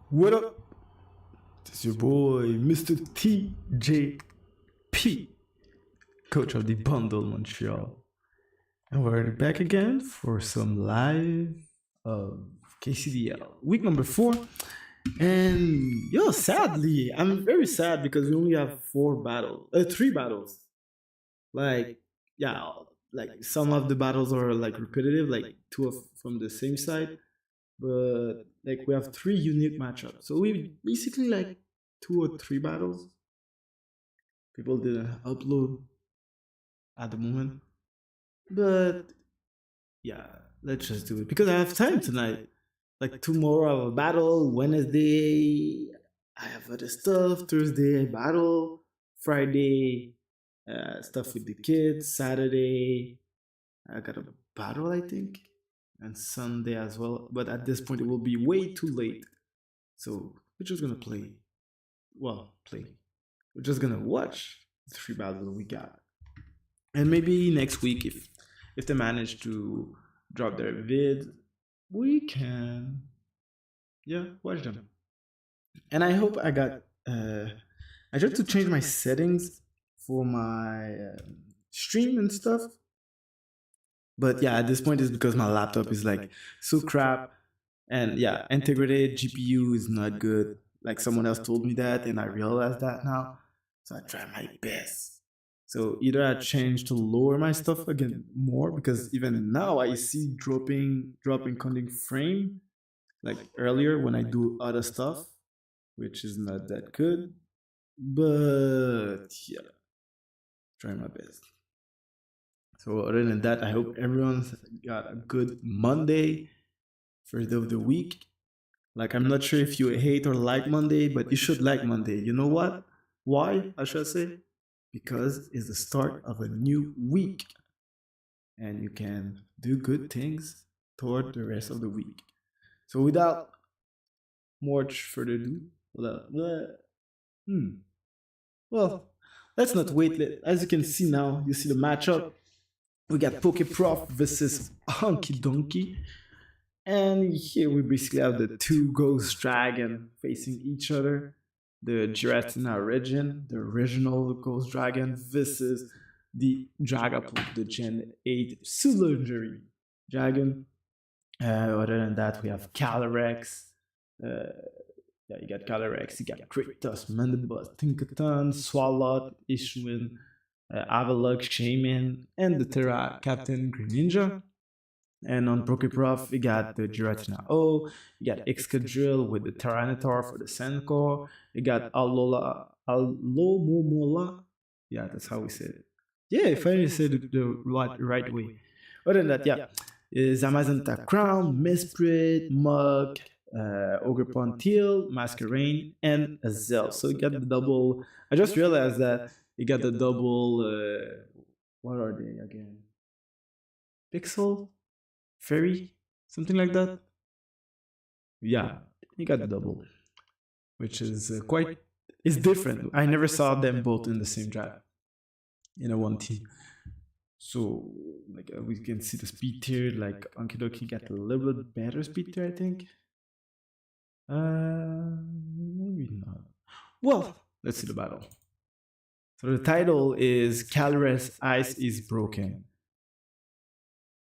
What up? It's your boy, MrTJP, coach of the Bundle Montreal. And we're back again for some live KCDL. Week number 4. And yo, sadly, I'm very sad because we only have 3 battles. Like, yeah, like some of the battles are like repetitive, like from the same side, but like we have 3 unique matchups. So we basically like 2 or 3 battles. People didn't upload at the moment, but yeah, let's just do it because I have time tonight. Like tomorrow I have a battle. Wednesday I have other stuff. Thursday I battle. Friday stuff with the kids. Saturday I got a battle, I think, and Sunday as well. But at this point, it will be way too late. So we're just gonna play. Well, play. We're just gonna watch the 3 battles we got, and maybe next week, if they manage to drop their vid, we can watch them. And I hope I got. I tried to change my settings for my stream and stuff, But yeah, at this point, it's because my laptop is like so crap. And yeah, integrated GPU is not good. Like someone else told me that, and I realized that now. So I try my best. So either I change to lower my stuff again more, because even now I see dropping counting frame like earlier when I do other stuff, which is not that good. But yeah, try my best. So other than that, I hope everyone's got a good Monday, first of the week. Like, I'm not sure if you hate or like Monday, but you should like Monday. You know what? Why, I should say? Because it's the start of a new week. And you can do good things toward the rest of the week. So without much further ado, well, let's not wait. As you can see now, you see the matchup. We got PokeProf versus Honky Donkey. And here we basically have the two ghost dragon facing each other. The Giratina region, the original ghost dragon, versus the Dragapult, the Gen 8 Ceruledges dragon. Other than that, we have Calyrex. Yeah, you got Calyrex, you got Kratos, Mandibus, Tinkaton, Swalot, Ishwin, Avalok, Shaman, and the Terra Captain Greninja. And on PokeProf, you got the Giratina O, you got Excadrill with the Tyranitar for the Sencore, you got Alomomola. Yeah, that's how we say it. Yeah, if I said it the right way. Other than that, yeah, is Zamazenta Crown, Mesprit, Mug, Ogerpon Teal, Masquerain, and Azel. So you got the double. I just realized that you got the double. What are they again? Pixel? Fairy? Something like that? Yeah, you got the double. Which is quite. It's different. I never saw them both in the same draft. In a one team. So, like, we can see the speed tier. Like, Ankidoki got a little bit better speed tier, I think. Maybe not. Well, let's see the battle. So the title is Calyrex Ice is Broken.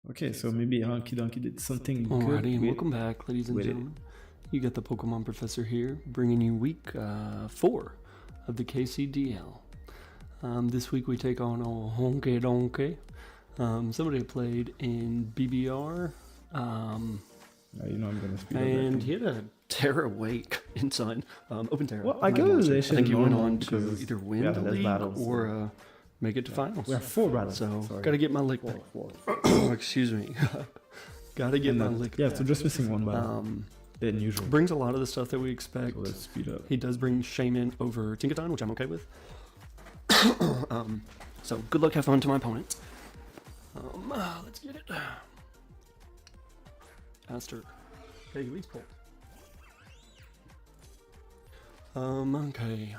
Okay, so maybe Honky Donkey did something good. Alrighty, and welcome back, ladies and gentlemen. You got the Pokemon Professor here, bringing you week 4 of the KCDL. This week we take on Honky Donkey. Somebody played in BBR. You know I'm gonna speed and he had a Terra Wake inside. Open Terra. Well, I guess they should. I think he went on to either win the league battles, or make it to finals. We have 4 battles. So gotta get my lick back. Excuse me. Gotta get my lick back. Yeah, so just missing one battle. Than usual. Brings a lot of the stuff that we expect. So let's speed up. He does bring Shaman over Tinkaton, which I'm okay with. So good luck, have fun to my opponent. Let's get it. Aster. Okay, he leads Colt. Okay.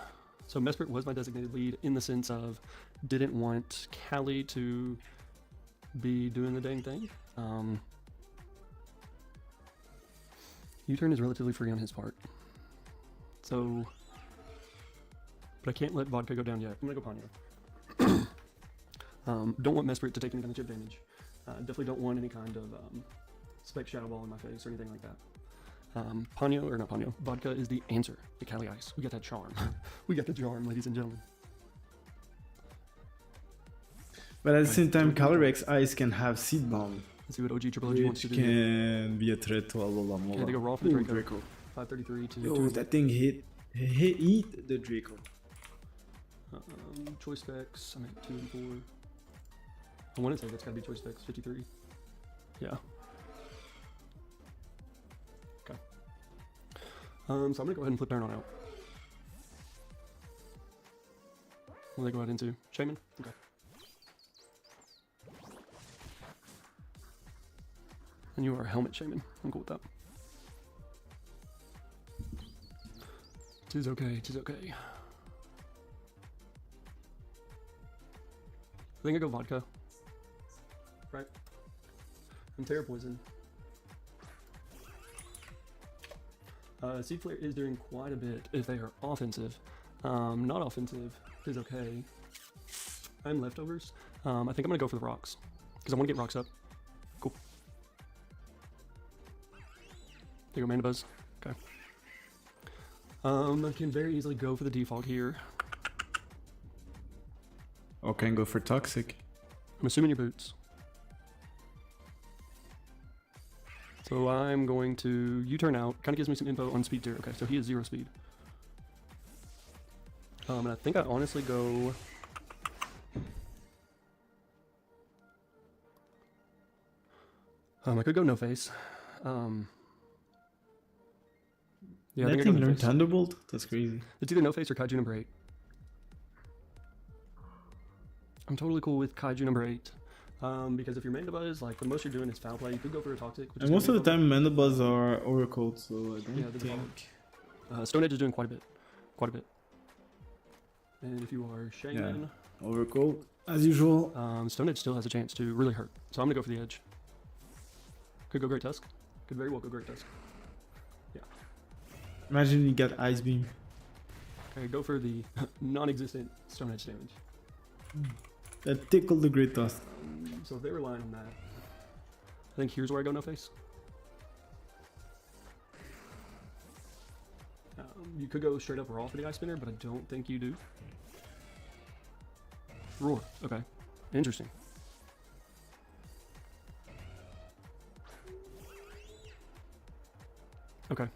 So Mesprit was my designated lead in the sense of didn't want Callie to be doing the dang thing. U-turn is relatively free on his part. So, but I can't let Vodka go down yet. I'm gonna go Ponyo. Don't want Mesprit to take any kind of chip damage. Definitely don't want any kind of Spec Shadow Ball in my face or anything like that. Ponyo, or not Ponyo, Vodka is the answer to Cali Ice. We got that charm. We got the charm, ladies and gentlemen. But at the same time, Calyrex Ice can have Seed Bomb. Let's see what OG Triple OG wants to do. Can be a threat to Alola. Okay, they go raw for the Draco. 533 to... Yo, that thing hit the Draco. Choice specs, I'm at 2 and 4. I want to say that's gotta be choice specs, 53. Yeah. Okay. So I'm gonna go ahead and flip Baron on out. What do they go ahead into? Shaman? Okay. And you are a Helmet Shaman. I'm cool with that. Tis okay, tis okay. I think I go Vodka. Right? And Terra Poison. Seed Flare is doing quite a bit if they are offensive. Not offensive is okay. I'm leftovers. I think I'm gonna go for the rocks because I want to get rocks up There you go, Mandibuzz. Okay. I can very easily go for the default here. Or can go for toxic. I'm assuming your boots. So I'm going to U-turn out. Kind of gives me some info on speed tier. Okay, so he has 0 speed. And I think I honestly go... I could go no face. Yeah, I think I go no face. Thunderbolt? That's crazy. It's either no face or Kaiju number 8. I'm totally cool with Kaiju number 8. Because if your Mandibuzz, like the most you're doing is foul play, you could go for a toxic. And most of the time Mandibuzz are Oracle, so I don't think... Stone Edge is doing quite a bit. Quite a bit. And if you are Shaman... Yeah. Oracle, as usual. Stone Edge still has a chance to really hurt. So I'm going to go for the Edge. Could go Great Tusk. Could very well go Great Tusk. Yeah. Imagine you get Ice Beam. Okay, go for the non-existent Stone Edge damage. That tickled the Great Tusk. So if they're relying on that, I think here's where I go no face. You could go straight up raw for the Ice Spinner, but I don't think you do. Roar. Okay. Interesting. Okay.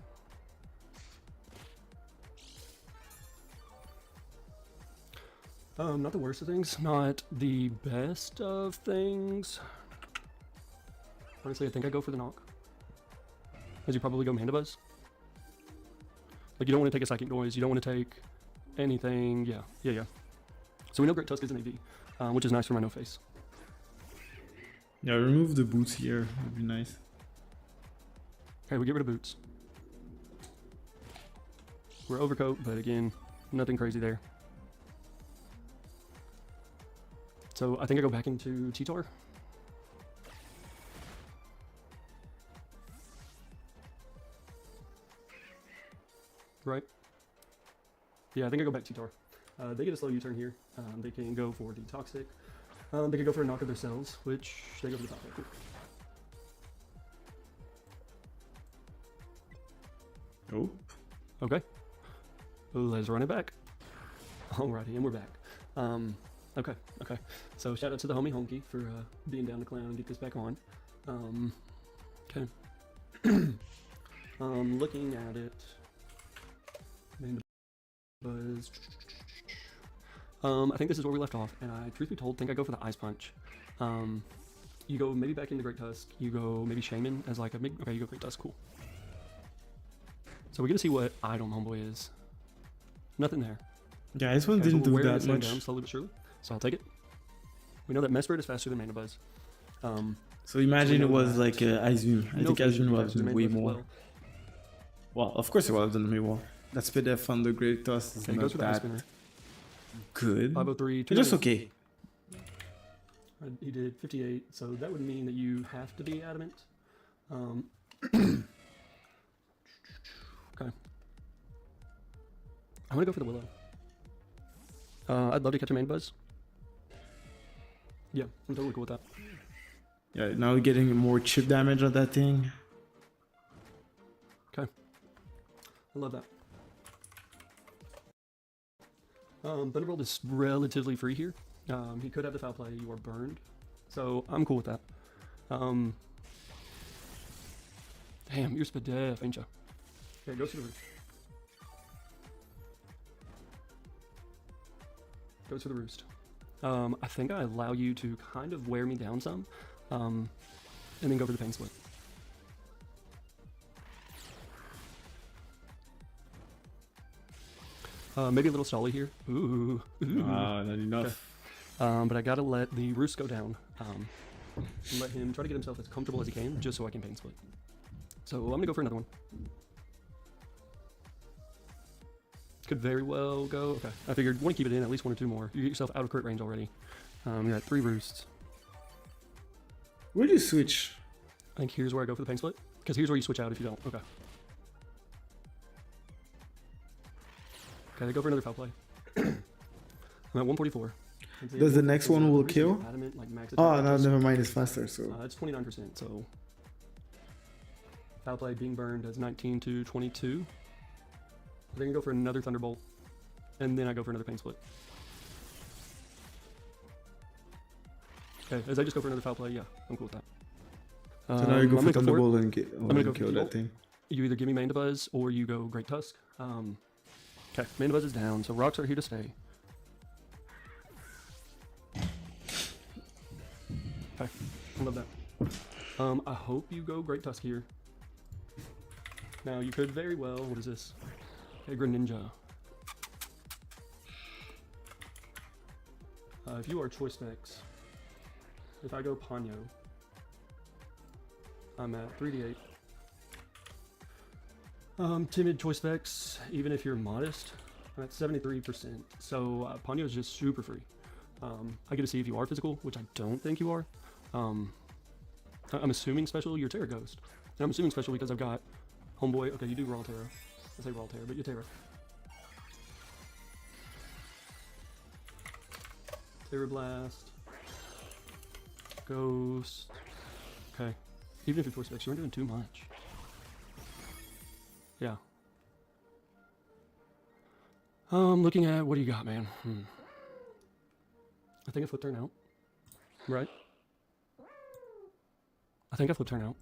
Not the worst of things, not the best of things. Honestly, I think I go for the knock. As you probably go Mandibuzz. Like, you don't want to take a Psychic Noise, you don't want to take anything, yeah. So we know Great Tusk is an AV, which is nice for my no face. Yeah, remove the boots here, would be nice. Okay, we get rid of boots. We're overcoat, but again, nothing crazy there. So I think I go back into T-Tor. Right? Yeah, I think I go back T-Tor. They get a slow U-turn here. They can go for the Toxic. They could go for a knock of themselves, which they go for the top. Cool. Oh. Okay. Let's run it back. Alrighty, and we're back. Okay. So shout out to the homie Honky for being down to clown and get this back on. Okay. Looking at it. Buzz. I think this is where we left off, and I, truth be told, think I go for the Ice Punch. You go maybe back into Great Tusk. You go maybe Shaman as like a big. Okay, you go Great Tusk. Cool. So we get to see what item Homeboy is. Nothing there. Yeah, this one didn't do that much. Down slowly but surely, so I'll take it. We know that Mesprit is faster than Mandibuzz. So imagine it was like Ice Beam. I think Ice Beam would have done way more. Well, of course it would have done way more. That speed F on the Great Tusk is not that good. 503. It's just okay. He did 58, so that would mean that you have to be adamant. Okay. I'm gonna go for the Willow. I'd love to catch a Mandibuzz. Yeah, I'm totally cool with that. Yeah, now we're getting more chip damage on that thing. Okay. I love that. Thunderbolt is relatively free here. He could have the foul play, you are burned. So I'm cool with that. Damn, you're Spadef, ain't ya? Okay, go to the roost. Go to the roost. I think I allow you to kind of wear me down some, and then go for the Pain Split. Maybe a little Stolly here. Ooh. Not enough. Okay. But I gotta let the roost go down. Let him try to get himself as comfortable as he can, just so I can Pain Split. So I'm gonna go for another one. Could very well go. Okay, I figured want to keep it in at least 1 or 2 more. You get yourself out of crit range already. You're at 3 roosts. Where do you switch? I think here's where I go for the Pain Split, because here's where you switch out if you don't. Okay. Okay, they go for another foul play. I'm at 144. Does the next one will kill? Adamant, like max oh, no, never mind. It's faster, so... it's 29%, so... Foul play being burned as 19 to 22. Then you go for another Thunderbolt, and then I go for another Pain Split. Okay, as I just go for another foul play, yeah, I'm cool with that. So now you go I'm for gonna Thunderbolt and go kill for that thing. You either give me Manda Buzz or you go Great Tusk. Okay, Manda Buzz is down, so rocks are here to stay. Okay, I love that. I hope you go Great Tusk here. Now you could very well, what is this? Okay, Greninja. If you are Choice Specs, if I go Ponyo, I'm at 3d8. Timid Choice Specs, even if you're modest, I'm at 73%. So Ponyo is just super free. I get to see if you are physical, which I don't think you are. I'm assuming special, you're Terra Ghost. And I'm assuming special because I've got Homeboy. Okay, you do Raw Terra. I say Raw Terra, but you Terra. Terra Blast. Ghost. Okay. Even if you're Choice Specs, you aren't doing too much. Yeah. Looking at what do you got, man? I think I flip turn out. Right? I think I flip turn out.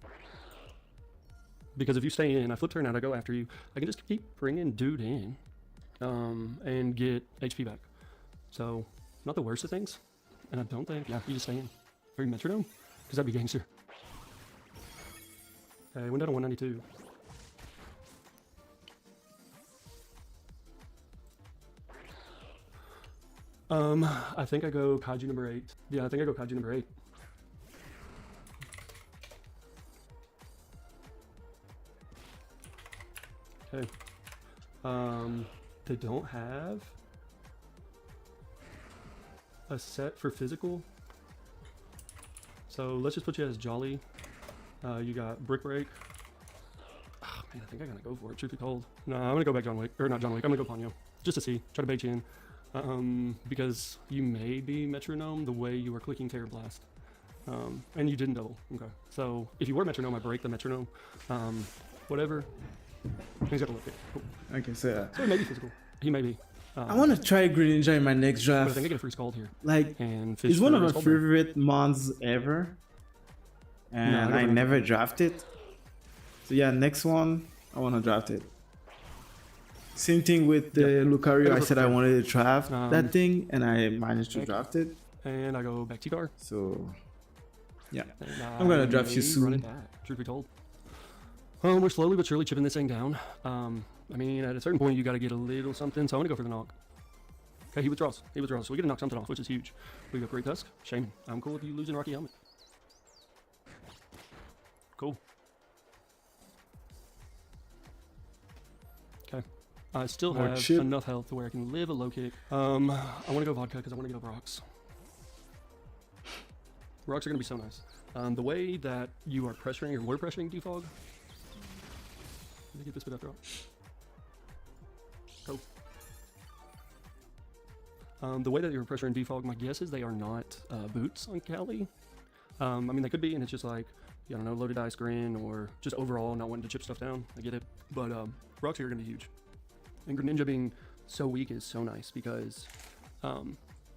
Because if you stay in, I flip turn out, I go after you. I can just keep bringing dude in, and get HP back. So, not the worst of things. And I don't think, yeah, you just stay in. Or you Metronome? Because that'd be gangster. Okay, went down to 192. I think I go Kaiju number 8. Yeah, I think I go Kaiju number 8. Okay. They don't have a set for physical. So let's just put you as Jolly. You got Brick Break. Oh, man, I think I'm gonna go for it, truth be told. No, I'm gonna go back John Wick, or not John Wick, I'm gonna go Ponyo. Just to see, try to bait you in. Because you may be Metronome the way you were clicking Terror Blast. And you didn't double. Okay. So if you were Metronome, I break the Metronome. Whatever. He's got to look it. Cool. Okay, so So he may be physical. He may be. I want to try Greninja in my next But draft. I think I get a free Scald here. Like, And Fish it's one of for my Scald. favorite mons ever, and I never drafted. So yeah, next one I want to draft it. Same thing with the Lucario. I said I wanted to draft that thing, and I managed to draft it. And I go back T-Car. So yeah, And I'm gonna draft you may run it soon. back, truth be told. We're slowly but surely chipping this thing down. I mean, at a certain point, you got to get a little something, so I'm going to go for the knock. Okay, he withdraws. He withdraws. So we get to knock something off, which is huge. We got Great Tusk. Shaman. I'm cool with you losing Rocky Helmet. Cool. Okay. I still More have chip. enough health to where I can live a low kick. I want to go Vodka because I want to get over Rocks. Rocks are going to be so nice. The way that you are pressuring or were pressuring Defog. Let me get this bit after all. Go. The way that you're pressuring Defog, my guess is they are not boots on Cali. I mean, they could be, and it's just like, I don't know, loaded ice grin or just overall not wanting to chip stuff down. I get it. But Rocks here are going to be huge. And Greninja being so weak is so nice because a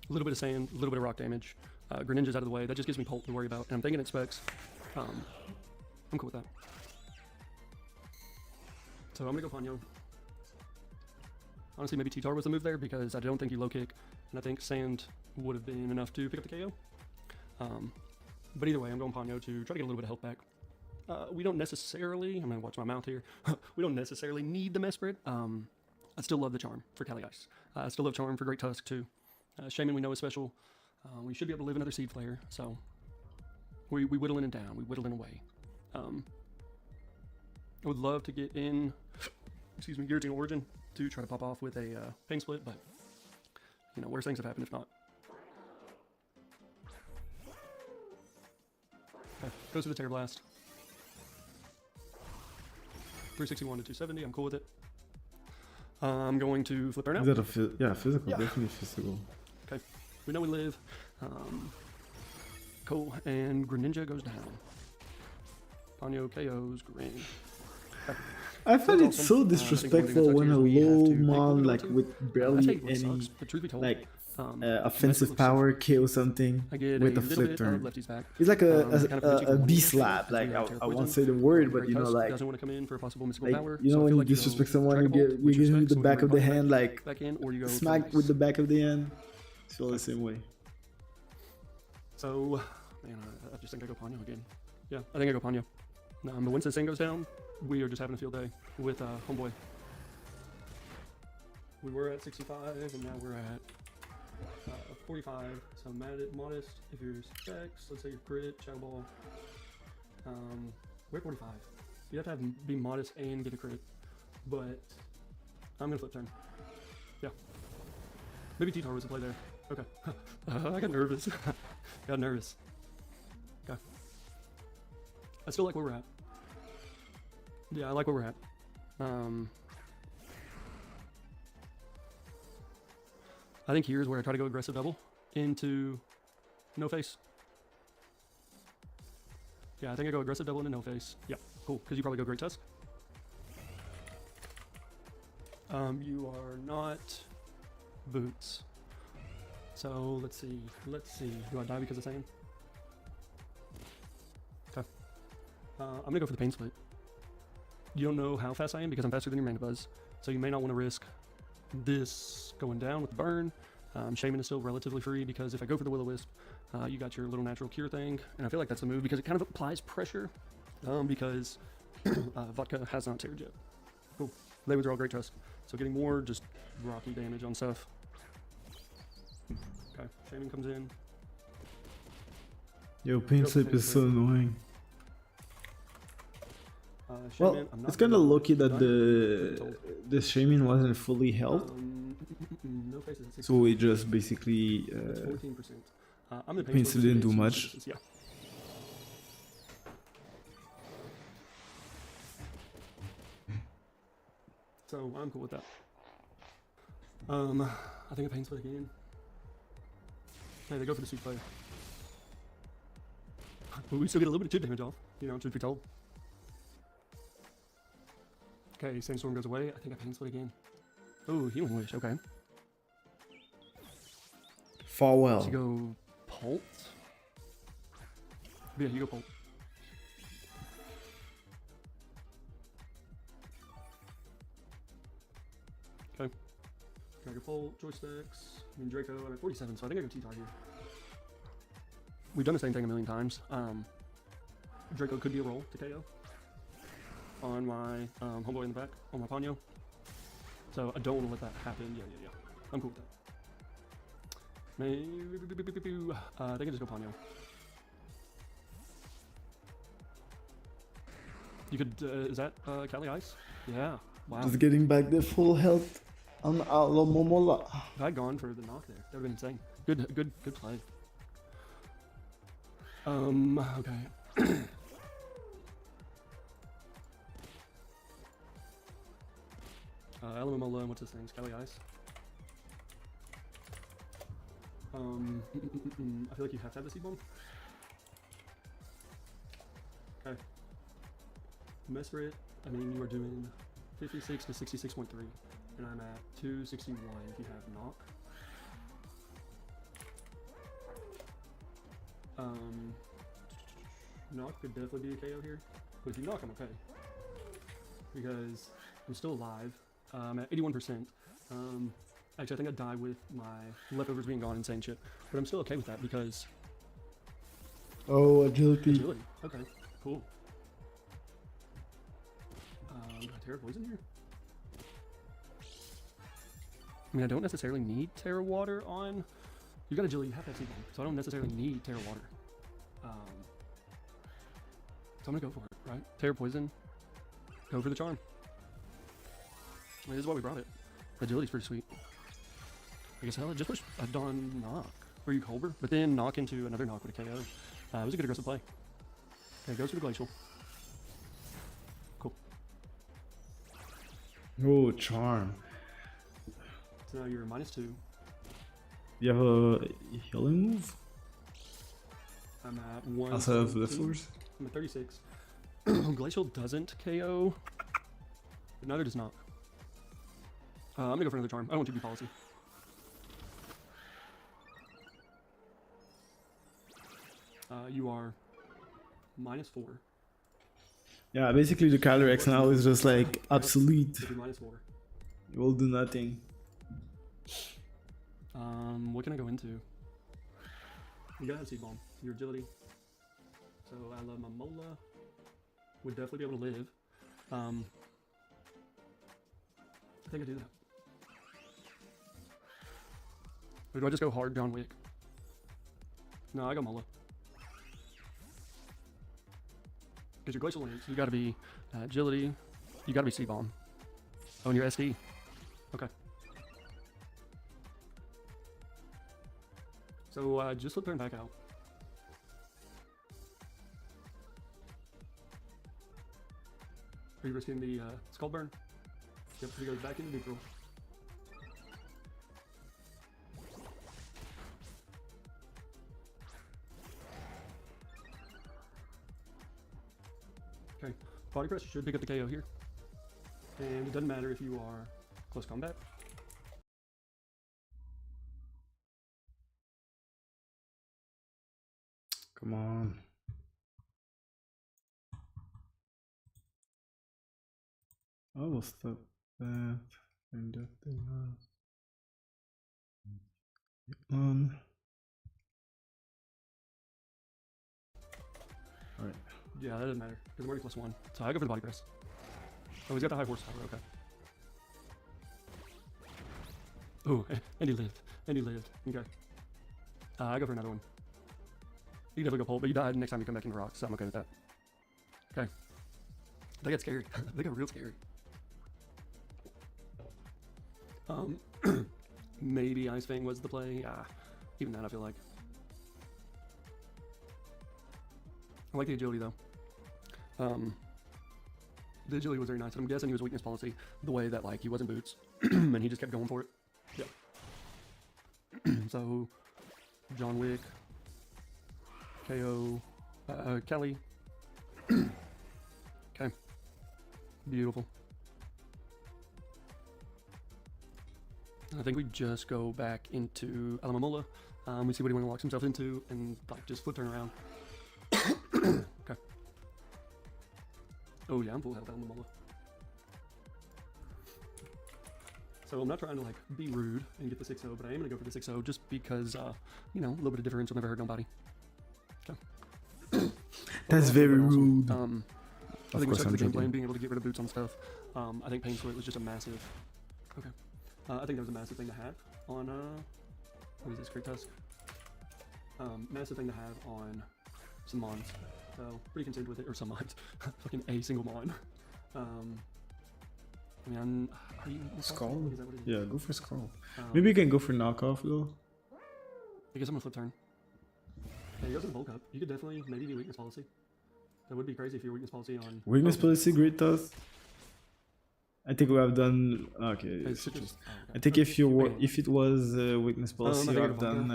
little bit of sand, a little bit of rock damage. Greninja's out of the way. That just gives me Pulp to worry about. And I'm thinking it specs. I'm cool with that. So I'm going to go Ponyo. Honestly, maybe T-Tar was the move there because I don't think you low kick. And I think sand would have been enough to pick up the KO. But either way, I'm going Ponyo to try to get a little bit of health back. We don't necessarily, I'm going to watch my mouth here. We don't necessarily need the Mesprit. I still love the Charm for Cali Ice. I still love Charm for Great Tusk too. Shaman we know is special. We should be able to live another Seed Flare, so we whittle in and down, we whittle in away. I would love to get in, excuse me, Guillotine Origin to try to pop off with a Pain Split, but you know, worse things have happened if not. Okay, goes for the Terror Blast. 361 to 270, I'm cool with it. I'm going to flip her now. Is that a physical? Yeah. Definitely physical. Okay, we know we live. Cool, and Greninja goes down. Ponyo KOs Grin. I find that's it awesome. so I think one thing that disrespectful sucks when here a is we have low to pick one mon to go like to. with I barely tell you what any sucks, but truth be told, like Mesper offensive looks so power good. kill something I get with a a little flip bit turn. of lefty's back. It's like Kind of prevents you a from B winning slap. because we Like have Terra I won't Poison. say the word, but Great you know, Tusk like doesn't want to come in for a possible mystical power. you so know I feel when you like you disrespect go someone, you Dragon Bolt, give which you respects, the so back bring of the Bonnie hand, like back in, or you go smack Twi-Night. with the back of the hand. It's all the same way. So, man, I just think I go Ponyo again. Yeah, I think I go Ponyo. But once this thing goes down, we are just having a field day with Homeboy. We were at 65, and now we're at 45. So modest if you're specs, let's say you're crit, shadow ball. We're at 45. You have to be modest and get a crit. But I'm gonna flip turn. Yeah. Maybe T-Tar was a play there. Okay. I got nervous. Got nervous. Okay. I still like where we're at. Yeah, I like where we're at. I think here's where I try to go aggressive double into no face. Yeah, I think I go aggressive double into no face. Yeah, cool. Because you probably go Great Tusk. You are not boots. So let's see. Do I die because of sand? Okay. I'm gonna go for the pain split. You don't know how fast I am because I'm faster than your Mana Buzz, so you may not want to risk this going down with the burn. Shaman is still relatively free because if I go for the Will-O-Wisp, you got your little natural cure thing, and I feel like that's the move because it kind of applies pressure because Vodka has not teared yet. Cool. They withdraw Great Tusk, so getting more just rocky damage on stuff. Okay, Shaman comes in. Yo, pain slip is so annoying. Well, Shaman, it's kind of lucky that the Shaman wasn't fully healed, no faces at 60. so it just basically 14%. I'm gonna pain slip didn't do much. Yeah. So I'm cool with that. I think a pain split again. Hey, they go for the sweet play. But we still get a little bit of chip damage off, you know, truth be told. Okay, Sandstorm goes away. I think I pain split again. Oh, Healing Wish, okay. Farewell. So you go Pult? Yeah, you go Pult. Okay. Dragon Pult, Joysticks. I mean, Draco, I'm at 47, so I think I go T-Tar here. We've done the same thing a million times. Draco could be a roll to KO on my homeboy in the back, on my Ponyo. So I don't want to let that happen. Yeah. I'm cool with that. I think I just go Ponyo. You could, is that Cali Ice? Yeah, wow. Just getting back the full health on Alomomola. If I had gone for the knock there, that would have been insane. Good play. Okay. Alamomola, and what's his name? Cali Ice. I feel like you have to have the Seed Bomb. Okay. Mesrit, I mean, you are doing 56 to 66.3, and I'm at 261 if you have knock. Knock could definitely be a KO here, but if you knock, I'm okay. Because I'm still alive. I'm at 81%. Actually, I think I'd die with my leftovers being gone, insane shit. But I'm still okay with that because... Oh, agility. Agility. Okay, cool. Terra Poison here? I mean, I don't necessarily need Terra Water on... You got Agility, you have to have Seed Bomb, so I don't necessarily need Terra Water. So I'm gonna go for it, right? Terra Poison. Go for the Charm. I mean, this is why we brought it. Agility's pretty sweet. I guess I'll just push a Dawn Knock. Or you Colbur, but then knock into another knock with a KO. It was a good aggressive play. Okay, goes for the Glacial. Cool. Oh, Charm. So now you're -2. You have a healing move? I'm at 1. Also have leftovers? I'm at 36. Glacial doesn't KO Neither does not. I'm gonna go for another charm. I don't want to be policy. You are -4. Yeah, basically the Calyrex now is just like obsolete. It'll be -4. It will do nothing. What can I go into? You gotta have Seed Bomb. Your agility. So I love my Mola. Would definitely be able to live. I think I do that. Or do I just go hard John Wick? No, I go Mola. Because your Glacial Lance, you gotta be agility, you gotta be Seed Bomb. Oh, and your SD. Okay. So just flip turn back out. Are you risking the Skull Burn? Yep, he goes back into neutral. Okay, Body Press should pick up the KO here. And it doesn't matter if you are close combat. Come on. I will stop that and that thing on. Alright. Yeah, that doesn't matter. Because I'm already +1. So I go for the Body Press. Oh, he's got the high horsepower, okay. Oh, and he lived. And he lived. Okay. I go for another one. You can definitely go pull, but you died next time you come back into rocks, so I'm okay with that. Okay. They got scary. They got real scary. Maybe Ice Fang was the play. Even that I feel like. I like the agility though. The agility was very nice. I'm guessing he was weakness policy the way that like he wasn't boots and he just kept going for it. Yeah. So John Wick, KO, Kelly. Okay. Beautiful. I think we just go back into Alamamola. We see what he locks himself into and like just flip turn around. Okay. Oh yeah, I'm full health Alamamola. So I'm not trying to like be rude and get the 6-0, but I am gonna go for the 6-0 just because you know, a little bit of difference will never hurt nobody. Okay. That's very rude. I think we stuck to the gameplay and being able to get rid of boots on stuff. I think Pain Split was just a massive. Okay. I think that was a massive thing to have on what is this, Great Tusk? Massive thing to have on some mons. So pretty content with it, or some mons. Fucking a single mon. I mean, are you Skull? Is that what it is? Yeah, go for Skull. Maybe you can go for knockoff though. I guess I'm gonna flip turn. Yeah, he goes in bulk up. You could definitely maybe be weakness policy. That would be crazy if your weakness policy on Weakness policy, Great Tusk. I think we have done. Okay. It's Okay. just, I think if you were, if it was weakness policy, I think I've done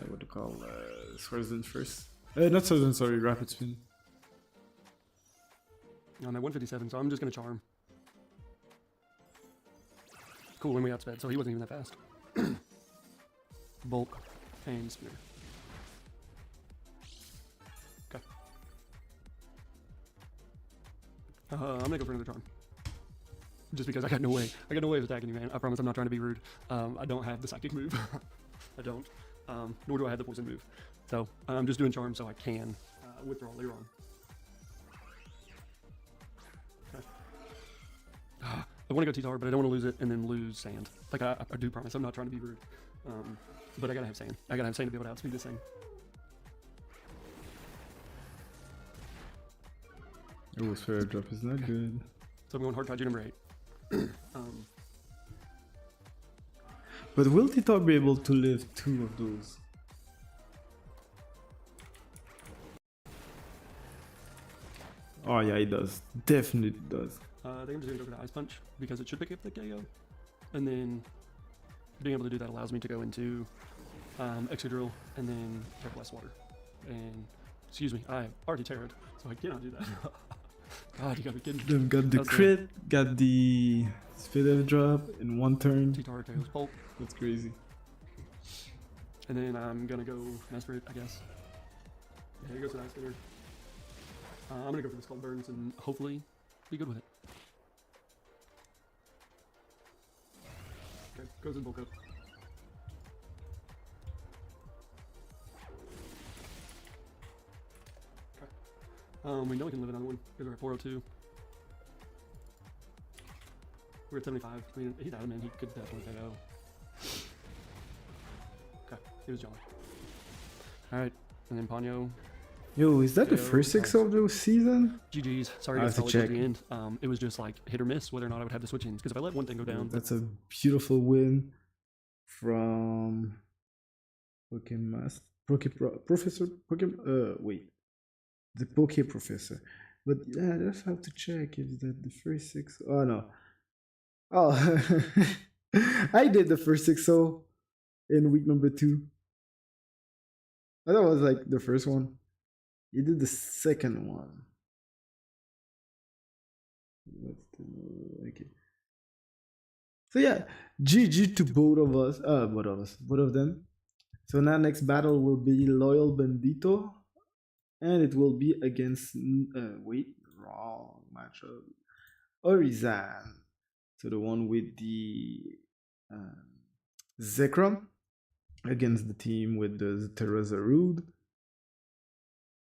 what do you call Swordsman first. Not Swordsman, sorry, Rapid Spin. I'm at 157, so I'm just gonna charm. Cool, when we outsped, so he wasn't even that fast. Bulk and spear. Okay. I'm gonna go for another charm. Just because I got no way. I got no way of attacking you, man. I promise I'm not trying to be rude. I don't have the psychic move. I don't. Nor do I have the poison move. So I'm just doing charm so I can withdraw later on. Okay. I want to go T-Tower, but I don't want to lose it and then lose sand. Like I do promise. I'm not trying to be rude. But I gotta have sand. I gotta have sand to be able to outspeed this thing. Oh, Sphere Drop is not good. So I'm going hard kaiju number 8. But will T-Tower be able to live 2 of those? Oh yeah, he does. Definitely does. I think I'm just gonna go for the Ice Punch because it should pick up the KO. And then being able to do that allows me to go into Excadrill and then Terra Blast Water. And excuse me, I already terrored, so I cannot do that. God, you gotta be kidding. Then got the That's crit, got the Spit drop in one turn. Two Torracats, Pulp. That's crazy. And then I'm gonna go Mesprit, I guess. Yeah, here goes an Ice Spitter. I'm gonna go for the Skull Burns and hopefully be good with it. Okay, goes in bulk up. Okay. We know we can live another one because we're at 402. We're at 75. I mean, he's adamant. He could definitely KO. Okay, he was Jolly. Alright, and then Ponyo. Yo, is that the KO. first 6 of the season? GG's. Sorry I to have to spell it check. at the end. It was just like hit or miss whether or not I would have the switch-ins. Because if I let one thing go down, That's a beautiful win from Professor the PokeProfessor. But yeah, I just have to check if that the first 6. Oh no. Oh, I did the first 6-0 in week number 2. I thought it was like the first one. You did the second one. Okay. So yeah, GG to both of them. So now next battle will be Loyal Bandito, and it will be against wrong matchup. Orizan. So the one with the Zekrom against the team with the Terrazarude.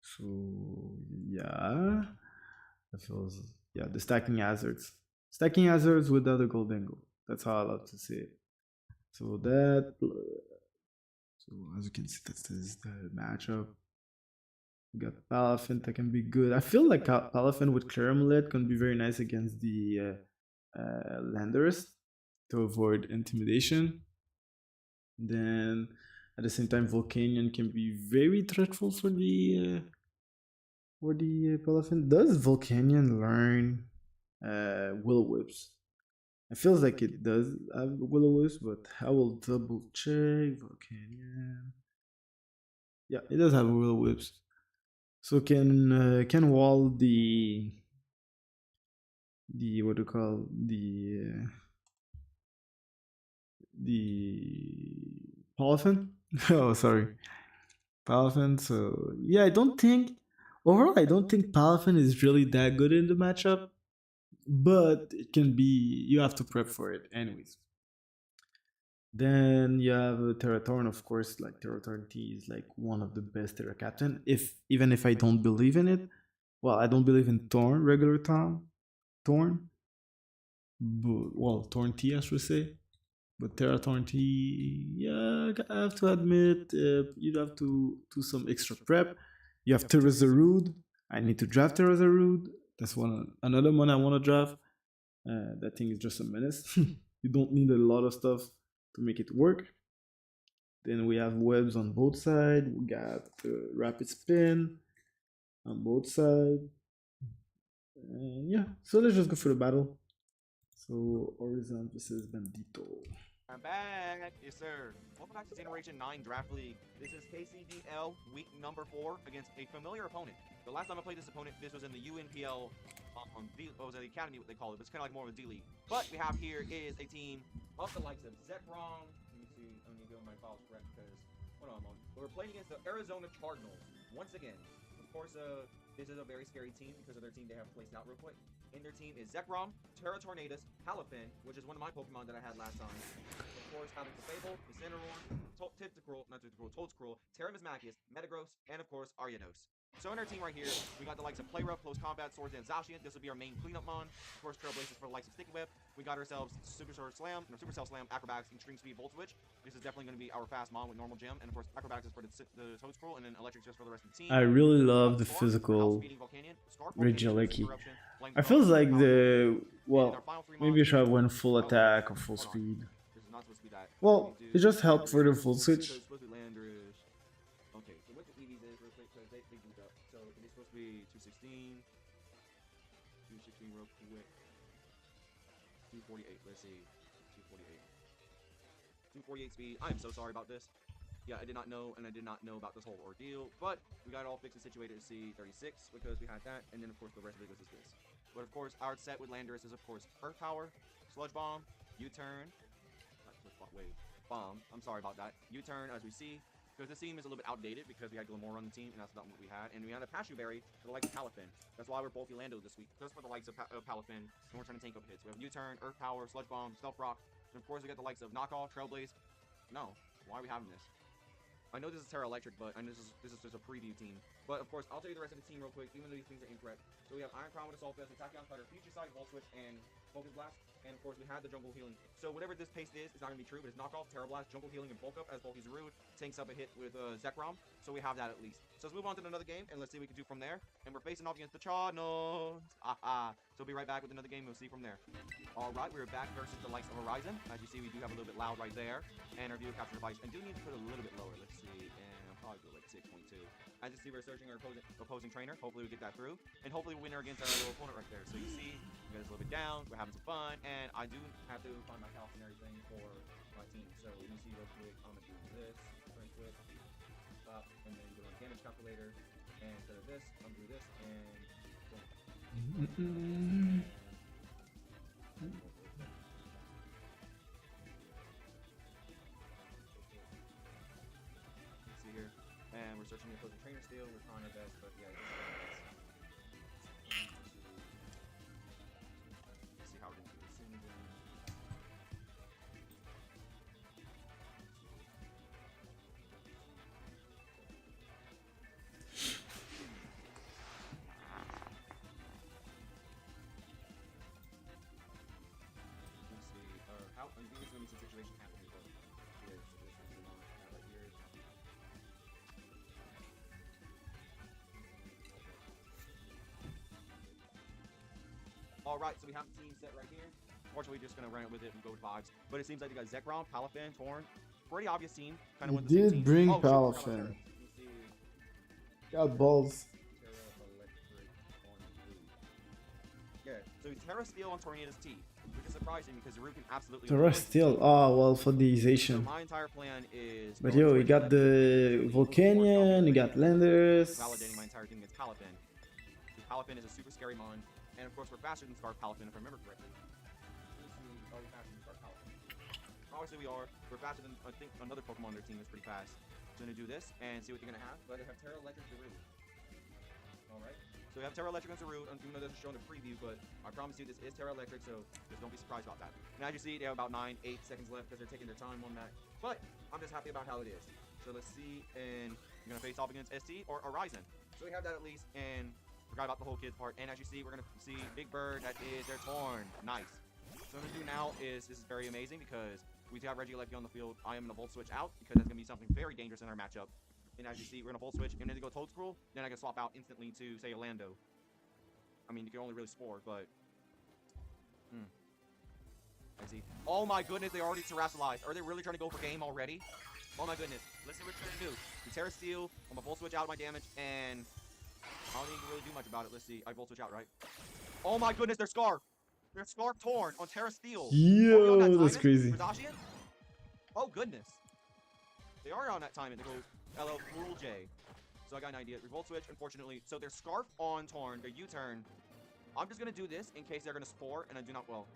So yeah, that feels the stacking hazards. Stacking hazards without a gold angle. That's how I love to see it. So as you can see, that's the matchup. We got Palafin that can be good. I feel like Palafin with Clear Amulet can be very nice against the Landers to avoid intimidation. Then at the same time, Volcanion can be very threatful for the Palafin. Does Volcanion learn Will-O-Wisps? It feels like it does have Will-O-Wisp, but I will double check. Volcanion. Yeah, it does have Will-O-Wisps. So can wall the what do you call the Palafin? Oh, sorry, Palafin. So yeah, I don't think Palafin is really that good in the matchup, but it can be. You have to prep for it anyways. Then you have Terratorn, of course. Like Terratorn T is like one of the best Terra Captain. Even if I don't believe in it, well, I don't believe in regular Torn. But, Torn T, I should say. But Terratorn T, yeah, I have to admit, you'd have to do some extra prep. You have Terrazarude. I need to draft Terrazarude. That's another one I want to draft. That thing is just a menace. You don't need a lot of stuff to make it work. Then we have webs on both sides. We got rapid spin on both sides. Yeah, so let's just go for the battle. So Orizon versus Bandito. I'm back, yes sir. Welcome back to Generation 9 Draft League. This is KCDL week number 4 against a familiar opponent. The last time I played this opponent, this was in the UNPL, the Academy, what they call it. It's kind of like more of a D League. But we have here is a team of the likes of Zekrom. Let me see, I'm gonna go my files correct because, hold on, we're playing against the Arizona Cardinals. Once again, of course, this is a very scary team because of their team they have placed out real quick. In their team is Zekrom, Terratornadus, Palafin, which is one of my Pokemon that I had last time. Of course, having the Fable, the Cinnamon, Toadscruel, Terramismachus, Metagross, and of course, Ariados. So in our team right here, we got the likes of Play Rough, Close Combat, Swords, and Zacian. This will be our main cleanup mon. Of course, Trailblazers for the likes of Sticky Whip. We got ourselves Supercell Slam, Acrobatics, Extreme Speed, Volt Switch. This is definitely going to be our fast mon with normal gem. And of course, Acrobatics is for the Toadscruel, and then Electric just for the rest of the team. I really love the physical Regieleki. I feel like maybe I should have went full attack or full speed. Well, it just helped for the full switch. Okay, so what the EVs is real quick because they beat up. So it's supposed to be 216. 216 real quick. 248. Let's see. 248. 248 speed. I am so sorry about this. Yeah, I did not know, and I did not know about this whole ordeal, but we got it all fixed and situated to C36 because we had that, and then of course the rest of it was just this. But of course, our set with Landorus is of course Earth Power, Sludge Bomb, U-Turn, wait, Bomb, I'm sorry about that, U-Turn as we see, because this team is a little bit outdated because we had Glamora on the team, and that's not what we had, and we had a Pashu Berry for the likes of Palafin. That's why we're bulky Lando this week, just for the likes of Palafin, and we're trying to tank up hits. We have U-Turn, Earth Power, Sludge Bomb, Stealth Rock, and of course we got the likes of Knockoff, Trailblaze. No, why are we having this? I know this is Terra Electric, but I know this is just a preview team. But of course, I'll tell you the rest of the team real quick, even though these things are incorrect. So we have Iron Crown with Assault Vest, Tachyon Cutter, Future Sight, Volt Switch, and Focus Blast. And of course, we had the Jungle Healing. So whatever this paste is not going to be true, but it's Knockoff, Terra Blast, Jungle Healing, and Bulk Up as Bulky Zarude tanks up a hit with Zekrom. So we have that at least. So let's move on to another game, and let's see what we can do from there. And we're facing off against the Chardinals. So we'll be right back with another game, and we'll see from there. Alright, we're back versus the likes of Horizon. As you see, we do have a little bit loud right there. And our view capture device. And do need to put a little bit lower. Let's see. And I'll probably do like 6.2. As you see, we're searching our opposing trainer. Hopefully we get that through. And hopefully we win her against our little opponent right there. So you see, we got us a little bit down. We're having some fun. And I do have to find my calcs and everything for my team. So you see real quick, I'm going to do this. Very quick. Stop. And then go on damage calculator. And instead of this, I'm going to do this. And boom. See here, and we're searching the opposing trainer still. We're trying our best, but yeah, let's see how we're gonna do this. How I think there's gonna be some situation happening, but yeah, so this is the one I have right here. Alright, so we have the team set right here. Unfortunately, we're just gonna run it with it and go with vibes. But it seems like we got Zekrom, Palafin, Torn. Pretty obvious team. Kind of You went the same did team. bring Oh, Palafin. Got balls. Yeah, so Terra Steel on Tornado's T, which is surprising because Zarude can absolutely. Terra Steel. Oh, well, for the So Ization. my entire plan is. But yo, you got the Volcanion, you got Landers. Validating my entire thing against Palafin. Palafin is a super scary mon, and of course we're faster than Scarf Palafin if I remember correctly. Oh, we're faster than Scarf Palafin. Obviously we are. We're faster than I think another Pokemon on their team is pretty fast. So I'm gonna do this and see what they're gonna have. But they have Terra Electric Zarude. Alright. So we have Terra Electric and Zarude, even though this is showing a preview, but I promise you this is Terra Electric, so just don't be surprised about that. And as you see, they have about 9-8 seconds left because they're taking their time on that. But I'm just happy about how it is. So let's see, and we're gonna face off against ST or Horizon. So we have that at least, and forgot about the whole kids part. And as you see, we're gonna see Big Bird. That is their Torn. Nice. So what I'm gonna do now is this is very amazing because we have Regieleki on the field. I am gonna Volt Switch out because that's gonna be something very dangerous in our matchup. And as you see, we're gonna Volt Switch, and then to go Toadscruel, then I can swap out instantly to say Orlando. I mean, you can only really spore, but I see. Oh my goodness, they already terrestrialized. Are they really trying to go for game already? Oh my goodness. Let's see what they're gonna do. We Terra Steel. I'm gonna Volt Switch out of my damage, and I don't need to really do much about it. Let's see. I Volt Switch out, right? Oh my goodness, they're Scarf. They're Scarf Torn on Terra Steel. Yo, oh, that's crazy. Kardashian? Oh goodness. They are on that timing to go LL Cool J. So I got an idea. Revolt Switch, unfortunately. So their Scarf on Torn, their U-Turn. I'm just going to do this in case they're going to Spore, and I do not, well,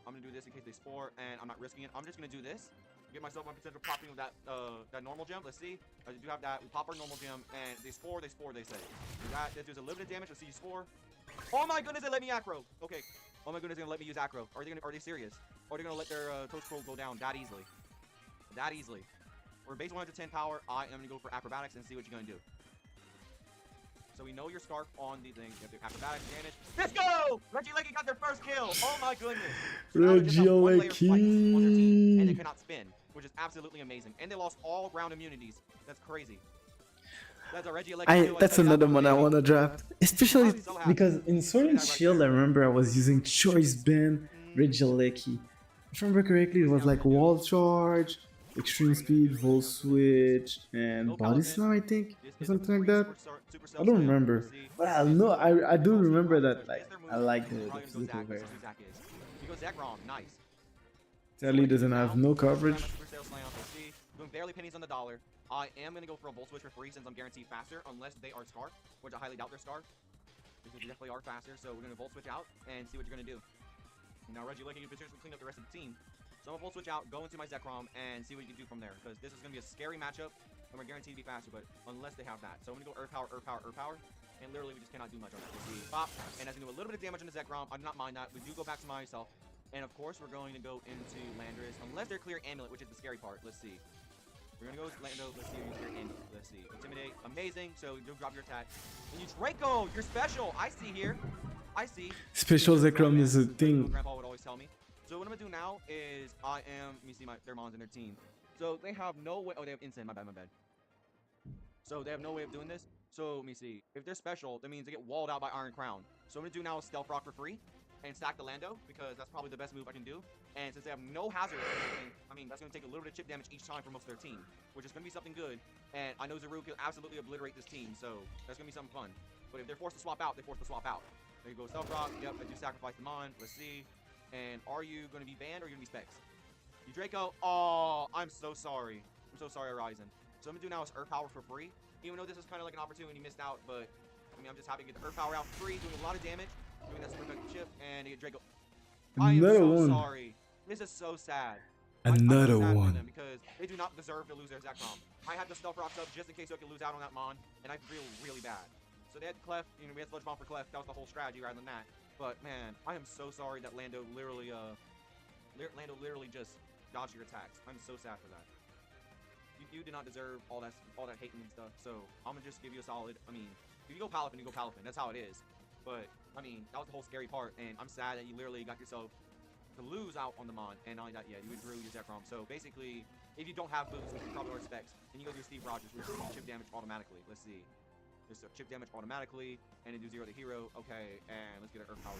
I'm going to do this in case they Spore, and I'm not risking it. I'm just going to do this. Get myself my potential popping of that normal gem. Let's see. I do have that. We pop our normal gem, and they spore, they say. That does a little bit of damage. Let's see you spore. Oh my goodness, they let me acro. Okay. Oh my goodness, they're gonna let me use acro. Are they serious? Or are they gonna let their Toadscruel go down that easily? That easily. We're base 110 power. I am gonna go for acrobatics and see what you're gonna do. So we know your Scarf on the thing. You have the acrobatics damage. Let's go! Regieleki got their first kill. Oh my goodness. So now they just have one layer of spikes on their team, and they cannot spin, which is absolutely amazing. And they lost all ground immunities. That's crazy. That's a Regieleki. That's another one I want to draft. Especially because in Sword and Shield, I remember I was using Choice Band Regieleki. If I remember correctly, it was like Wall Charge, Extreme Speed, Volt Switch, and Body Slam, I think, or something like that. I don't remember, but I know I do remember that. Like, I like the physical variant. Tally doesn't have no coverage. Doing barely pennies on the dollar. I am going to go for a Volt Switch for free since I'm guaranteed faster, unless they are Scarf, which I highly doubt they're Scarf. Because they definitely are faster, so we're going to Volt Switch out and see what you're going to do. Now, Regieleki can potentially clean up the rest of the team. So I'm going to Volt Switch out, go into my Zekrom, and see what you can do from there. Because this is going to be a scary matchup, and we're guaranteed to be faster, but unless they have that. So I'm going to go Earth Power, Earth Power, Earth Power. And literally, we just cannot do much on that. We see Pop, and that's going to do a little bit of damage on the Zekrom. I do not mind that. We do go back to myself. And of course, we're going to go into Landorus, unless they're clear Amulet, which is the scary part. Let's see. We're going to go with Lando. Let's see if you clear Amulet. Let's see. Intimidate. Amazing. So you drop your attack. And you Draco, you're special. I see here. I see. Special Zekrom is a thing. Grandpa would always tell me. So what I'm going to do now is I am, let me see their mons and their team. So they have no way. Oh, they have Insane. My bad, my bad. So they have no way of doing this. So let me see. If they're special, that means they get walled out by Iron Crown. So I'm going to do now is Stealth Rock for free and stack the Lando because that's probably the best move I can do. And since they have no hazard, I mean, that's going to take a little bit of chip damage each time for most of their team, which is going to be something good. And I know Zaru can absolutely obliterate this team, so that's going to be something fun. But if they're forced to swap out, they're forced to swap out. There you go, Stealth Rock. Yep, I do sacrifice the Mon. Let's see. And are you going to be banned or are you going to be Specs? You Draco. Oh, I'm so sorry. I'm so sorry, Horizon. So I'm going to do now is Earth Power for free. Even though this is kind of like an opportunity missed out, but I mean, I'm just happy to get the Earth Power out for free, doing a lot of damage, doing that super effective chip, and to get Draco. I am so sorry. This is so sad. Another I'm so sad for one. them because they do not deserve to lose their Zekrom. I had the Stealth Rocks up just in case I could lose out on that Mon, and I feel really bad. So they had Clef, you know, we had Sludge Bomb for Clef. That was the whole strategy rather than that. But man, I am so sorry that Lando literally just dodged your attacks. I'm so sad for that. You did not deserve all that hating and stuff. So I'm gonna just give you a solid. I mean, if you go Palafin, you go Palafin. That's how it is. But I mean, that was the whole scary part, and I'm sad that you literally got yourself to lose out on the Mon, and not only that, yeah, you withdrew your Zekrom. So basically, if you don't have boots, which you probably are Specs, then you go do Steve Rogers, which is chip damage automatically. Let's see. There's chip damage automatically, and it do 0 to hero. Okay, and let's get an Earth Power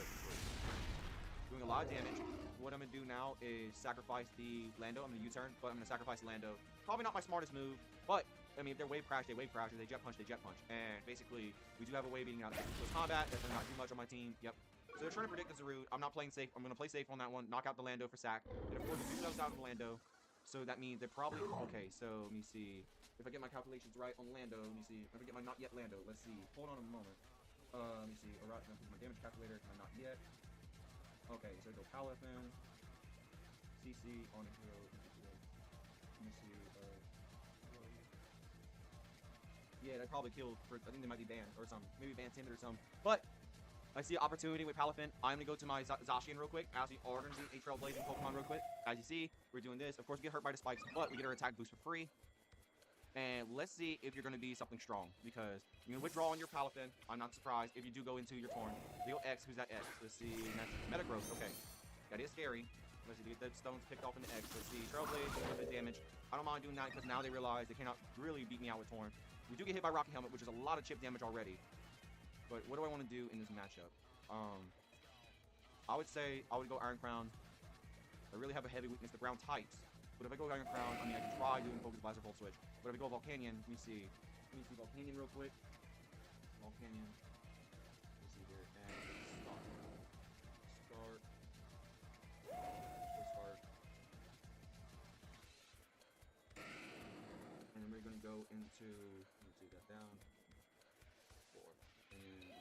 doing a lot of damage. What I'm gonna do now is sacrifice the Lando. I'm gonna U-turn, but I'm gonna sacrifice the Lando. Probably not my smartest move, but I mean, if they're wave crash, they wave crash. If they jet punch, they jet punch. And basically, we do have a way beating out of close combat. That's not too much on my team. Yep. So they're trying to predict the Zaru. I'm not playing safe. I'm gonna play safe on that one. Knock out the Lando for sack. And of course, we do out of the Lando. So that means they're probably okay. So let me see if I get my calculations right on Lando. Let me see if I get my not yet Lando. Let's see. Hold on a moment. Let me see. Alright, I'm my damage calculator. My not yet. Okay, so go Palafin, CC on a hero. Let me see. Yeah, they probably killed. I think they might be banned or something. Maybe banned Timid or something. But I see an opportunity with Palafin. I'm gonna go to my Zacian real quick. As we are gonna do a Trailblazing Pokemon real quick. As you see, we're doing this. Of course, we get hurt by the spikes, but we get our attack boost for free. And let's see if you're going to be something strong, because you can withdraw on your Palafin. I'm not surprised if you do go into your Torn. They go X. Who's that X? Let's see. That's Metagross. Okay. That is scary. Let's see. Get the stones picked off in the X. Let's see. Trailblaze, a little bit of damage. I don't mind doing that because now they realize they cannot really beat me out with Torn. We do get hit by Rocky Helmet, which is a lot of chip damage already. But what do I want to do in this matchup? I would say I would go Iron Crown. I really have a heavy weakness to ground types. But if I go Iron Crown, I mean, I can try doing Focus Blaster Full Switch. But if I go Volcanion, let me see. Let me see Volcanion real quick. Volcanion. Let's see here. And start. And then we're going to go into, let me see that down. 4. And then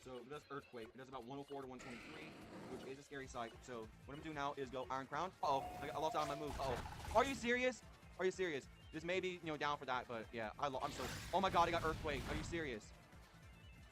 so it does Earthquake. It does about 104 to 123, which is a scary sight. So what I'm gonna do now is go Iron Crown. Uh oh, I lost out on my move. Uh oh, are you serious? Are you serious? This may be, you know, down for that, but yeah, I'm so. Oh my God, I got Earthquake. Are you serious?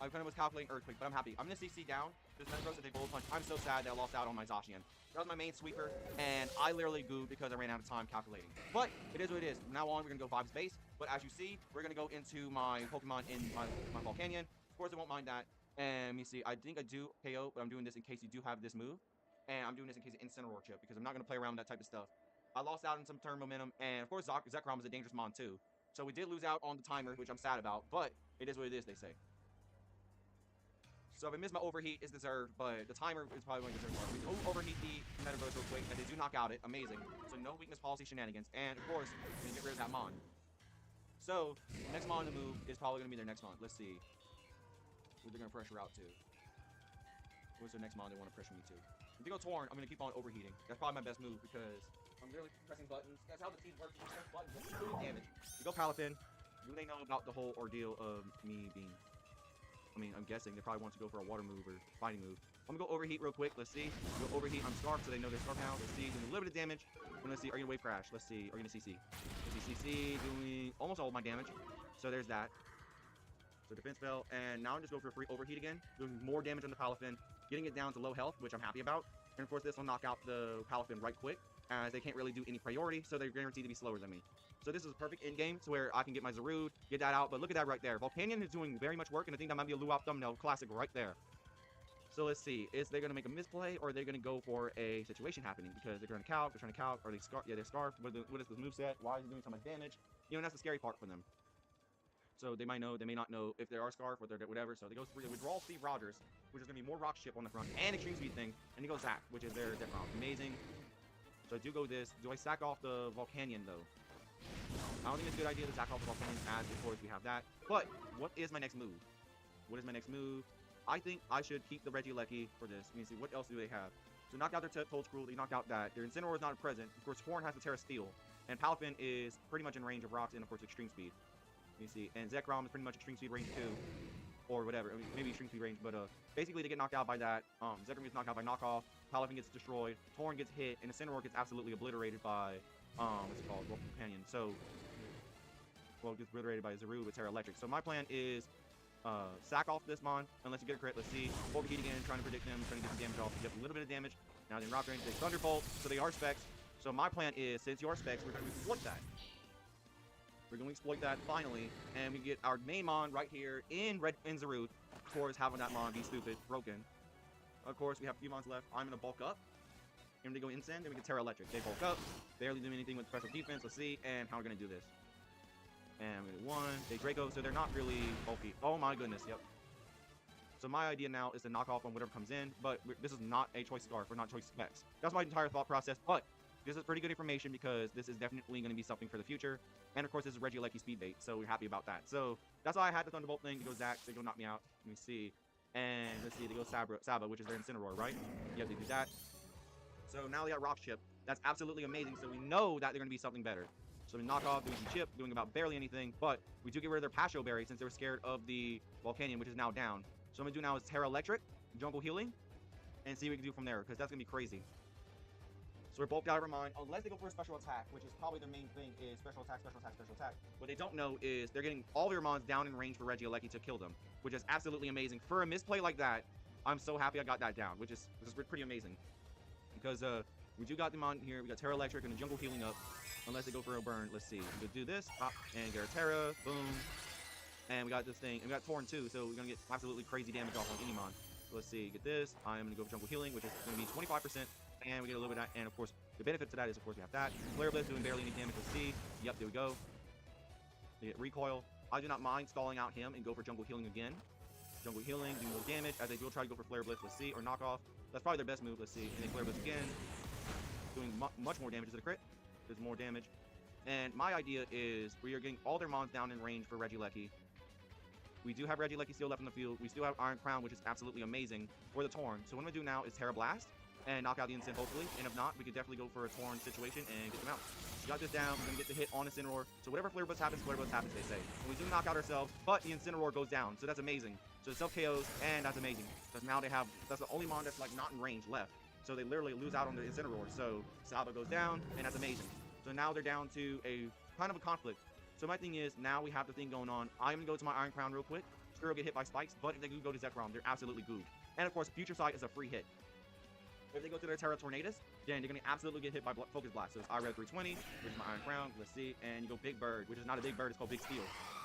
I kind of was calculating Earthquake, but I'm happy. I'm gonna CC down. This Metagross that they Bullet Punch. I'm so sad that I lost out on my Zacian. That was my main sweeper, and I literally gooed because I ran out of time calculating. But it is what it is. From now on, we're gonna go Vibes base. But as you see, we're gonna go into my Pokemon in my Volcanion. Of course, I won't mind that. And let me see, I think I do KO, but I'm doing this in case you do have this move. And I'm doing this in case of Incineroar chip, because I'm not going to play around with that type of stuff. I lost out on some turn momentum, and of course Zekrom is a dangerous mon too. So we did lose out on the timer, which I'm sad about, but it is what it is, they say. So if I miss my overheat, it's deserved, but the timer is probably going to deserve more. We do overheat the Metagross real quick, and they do knock out it, amazing. So no weakness policy shenanigans, and of course, we're going to get rid of that mon. So, next mon to move is probably going to be their next mon. Let's see. They're going to pressure out too. What's the next mon they want to pressure me to? If they go Torn, I'm going to keep on overheating. That's probably my best move because I'm really pressing buttons. That's how the team works. You press buttons, that's doing damage. You go Palafin. Do they know about the whole ordeal of me being... I mean, I'm guessing they probably want to go for a water move or fighting move. I'm going to go overheat real quick. Let's see. Go overheat. I'm Scarf, so they know they're Scarf now. Let's see. Doing a little bit of damage. Let's see. Are you going to Wave Crash? Let's see. Are you going to CC? Let's see. CC doing almost all of my damage. So there's that. So defense fell. And now I'm just going for a free overheat again. Doing more damage on the Palafin. Getting it down to low health, which I'm happy about. And of course, this will knock out the Palafin right quick, as they can't really do any priority, so they're guaranteed to be slower than me. So this is a perfect end game to where I can get my Zarude, get that out. But look at that right there. Volcanion is doing very much work, and I think that might be a Luau thumbnail classic right there. So let's see. Is they going to make a misplay, or are they going to go for a situation happening? Because they're going to calc, they're trying to calc, or they scarf. Yeah, they're Scarf. What is this moveset? Why is he doing so much damage? You know, and that's the scary part for them. So they might know, they may not know if they are Scarf or they're whatever. So they go through, they withdraw Steve Rogers, which is going to be more Rock Chip on the front, and Extreme Speed thing. And he goes Zach, which is their round. Amazing. So I do go this. Do I sack off the Volcanion, though? I don't think it's a good idea to sack off the Volcanion, as of course we have that. But what is my next move? What is my next move? I think I should keep the Regieleki for this. Let me see, what else do they have? So knock out their Toadscruel, they knocked out that. Their Incineroar is not present. Of course, Horn has the Terra Steel. And Palafin is pretty much in range of rocks and, of course, Extreme Speed. Let me see. And Zekrom is pretty much Extreme Speed range too. Or whatever. I mean, maybe Extreme Speed range. But basically, they get knocked out by that. Zekrom gets knocked out by knockoff. Palafin gets destroyed. Torn gets hit. And Incineroar gets absolutely obliterated by, what's it called? Wolf Companion. So, well, it gets obliterated by Zarude with Terra Electric. So my plan is sack off this Mon. Unless you get a crit. Let's see. Overheat again. Trying to predict them. Trying to get some damage off. Get a little bit of damage. Now, then Rock Range. They Thunderbolt. So they are Specs. So my plan is, since you are Specs, we're going to exploit that. We're going to exploit that finally, and we get our main Mon right here in Zarude. Of course, having that Mon be stupid, broken. Of course, we have a few Mons left. I'm going to bulk up. And they go Incend, then we get Terra Electric. They bulk up, barely do anything with special defense. Let's see, and how we're going to do this. And we get one. They Draco, so they're not really bulky. Oh my goodness, yep. So my idea now is to knock off on whatever comes in, but this is not a choice Scarf, or not choice Specs. That's my entire thought process, but this is pretty good information because this is definitely going to be something for the future. And of course, this is Regieleki speed bait, so we're happy about that. So that's why I had the Thunderbolt thing to go Zach, they go knock me out. Let me see. And let's see, they go Saba, which is their Incineroar, right? Yeah, they do that. So now they got Rock Chip. That's absolutely amazing. So we know that they're going to be something better. So we knock off, doing some Chip, doing about barely anything. But we do get rid of their Pasho Berry since they were scared of the Volcanion, which is now down. So what I'm going to do now is Terra Electric, Jungle Healing, and see what we can do from there, because that's going to be crazy. So we're bulked out of our mind, unless they go for a special attack, which is probably their main thing, is special attack, special attack, special attack. What they don't know is they're getting all their mons down in range for Regieleki to kill them, which is absolutely amazing. For a misplay like that, I'm so happy I got that down, which is pretty amazing. Because we do got them on here. We got Terra Electric and the Jungle Healing up, unless they go for a burn. Let's see. We could do this, pop, and get our Terra, boom. And we got this thing, and we got Torn too, so we're going to get absolutely crazy damage off on any mon. So let's see, get this. I'm going to go for Jungle Healing, which is going to be 25%. And we get a little bit of that, and of course, the benefit to that is, of course, we have that. Flare Blitz doing barely any damage. Let's see. Yep, there we go. They get Recoil. I do not mind stalling out him and go for Jungle Healing again. Jungle Healing, do more damage, as they will try to go for Flare Blitz. Let's see, or Knock Off. That's probably their best move. Let's see. And then Flare Blitz again. Doing much more damage. Is it a crit? There's more damage. And my idea is we are getting all their mons down in range for Regieleki. We do have Regieleki still left in the field. We still have Iron Crown, which is absolutely amazing for the Torn. So what I'm going to do now is Terra Blast and knock out the Incend, hopefully. And if not, we could definitely go for a Torn situation and get them out. We got this down. We're going to get the hit on Incineroar. So whatever Flare Blitz happens, they say. And we do knock out ourselves, but the Incineroar goes down. So that's amazing. So self KOs, and that's amazing. Because now they have, that's the only mon that's like not in range left. So they literally lose out on the Incineroar. So Saba goes down, and that's amazing. So now they're down to a kind of a conflict. So my thing is, now we have the thing going on. I'm going to go to my Iron Crown real quick. Sure, will get hit by spikes, but if they do go to Zekrom, they're absolutely gooed. And of course, Future Sight is a free hit. If they go to their Terra Tornadus, then they're going to absolutely get hit by Focus Blast. So it's IRED 320, which is my Iron Crown. Let's see. And you go Big Bird, which is not a Big Bird, it's called Big Steel.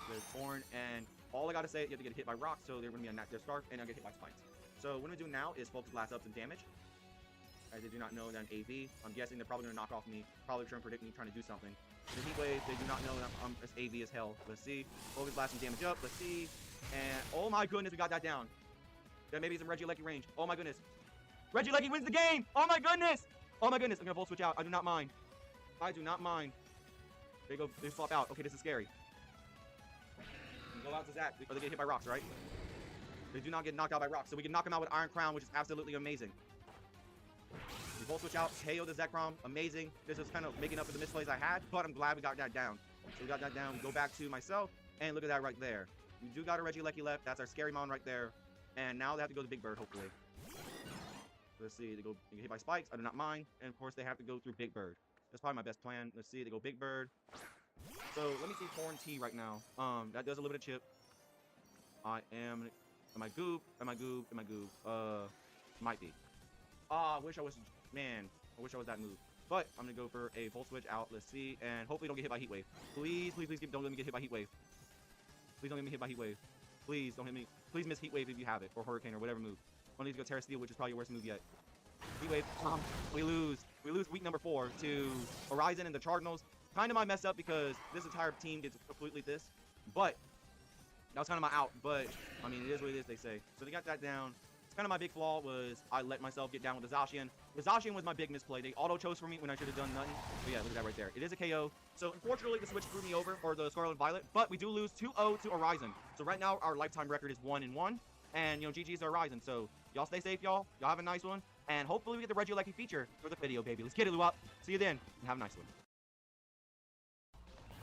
There's Torn, and all I got to say, you have to get hit by rocks, so they're going to be on their Scarf, and they'll get hit by spikes. So what I'm going to do now is Focus Blast up some damage. As they do not know that I'm AV. I'm guessing they're probably going to knock off me, probably trying to predict me, trying to do something. The Heat Wave, they do not know that I'm as AV as hell. Let's see. Focus Blast some damage up. Let's see. And oh my goodness, we got that down. That maybe some Regieleki range. Oh my goodness. Regieleki wins the game. Oh my goodness. Oh my goodness. I'm gonna Volt Switch out. I do not mind. I do not mind. They go. They swap out. Okay, this is scary. Go out to Zach. Or they get hit by rocks, right? They do not get knocked out by rocks, so we can knock them out with Iron Crown, which is absolutely amazing. We both switch out, KO the Zekrom, amazing. This is kind of making up for the misplays I had, but I'm glad we got that down. So we got that down, go back to myself, and look at that right there. We do got a Regieleki left, that's our scary mon right there. And now they have to go to Big Bird, hopefully. Let's see, they get hit by spikes, I do not mind. And of course they have to go through Big Bird. That's probably my best plan. Let's see, they go Big Bird. So let me see Torn T right now. That does a little bit of chip. Am I goop? Might be. I wish I was, man, I wish I was that move. But I'm gonna go for a full switch out. Let's see, and hopefully don't get hit by Heat Wave. Please, don't let me get hit by Heat Wave. Please don't get me hit by Heat Wave. Please don't hit me. Please miss Heat Wave if you have it, or Hurricane, or whatever move. I need to go Terra Steel, which is probably your worst move yet. Heat Wave. We lose. We lose week number 4 to Horizon and the Chardinals. Kind of my mess up because this entire team gets completely this, but that was kind of my out. But I mean, it is what it is, they say. So they got that down. Kind of my big flaw was I let myself get down with the Zacian. The Zacian was my big misplay. They auto-chose for me when I should have done nothing. But yeah, look at that right there. It is a KO. So unfortunately, the switch screwed me over, or the Scarlet and Violet. But we do lose 2-0 to Horizon. So right now, our lifetime record is 1-1. And, you know, GG's to Horizon. So y'all stay safe, y'all. Y'all have a nice one. And hopefully we get the Regieleki feature for the video, baby. Let's get it, Luop. See you then. And have a nice one.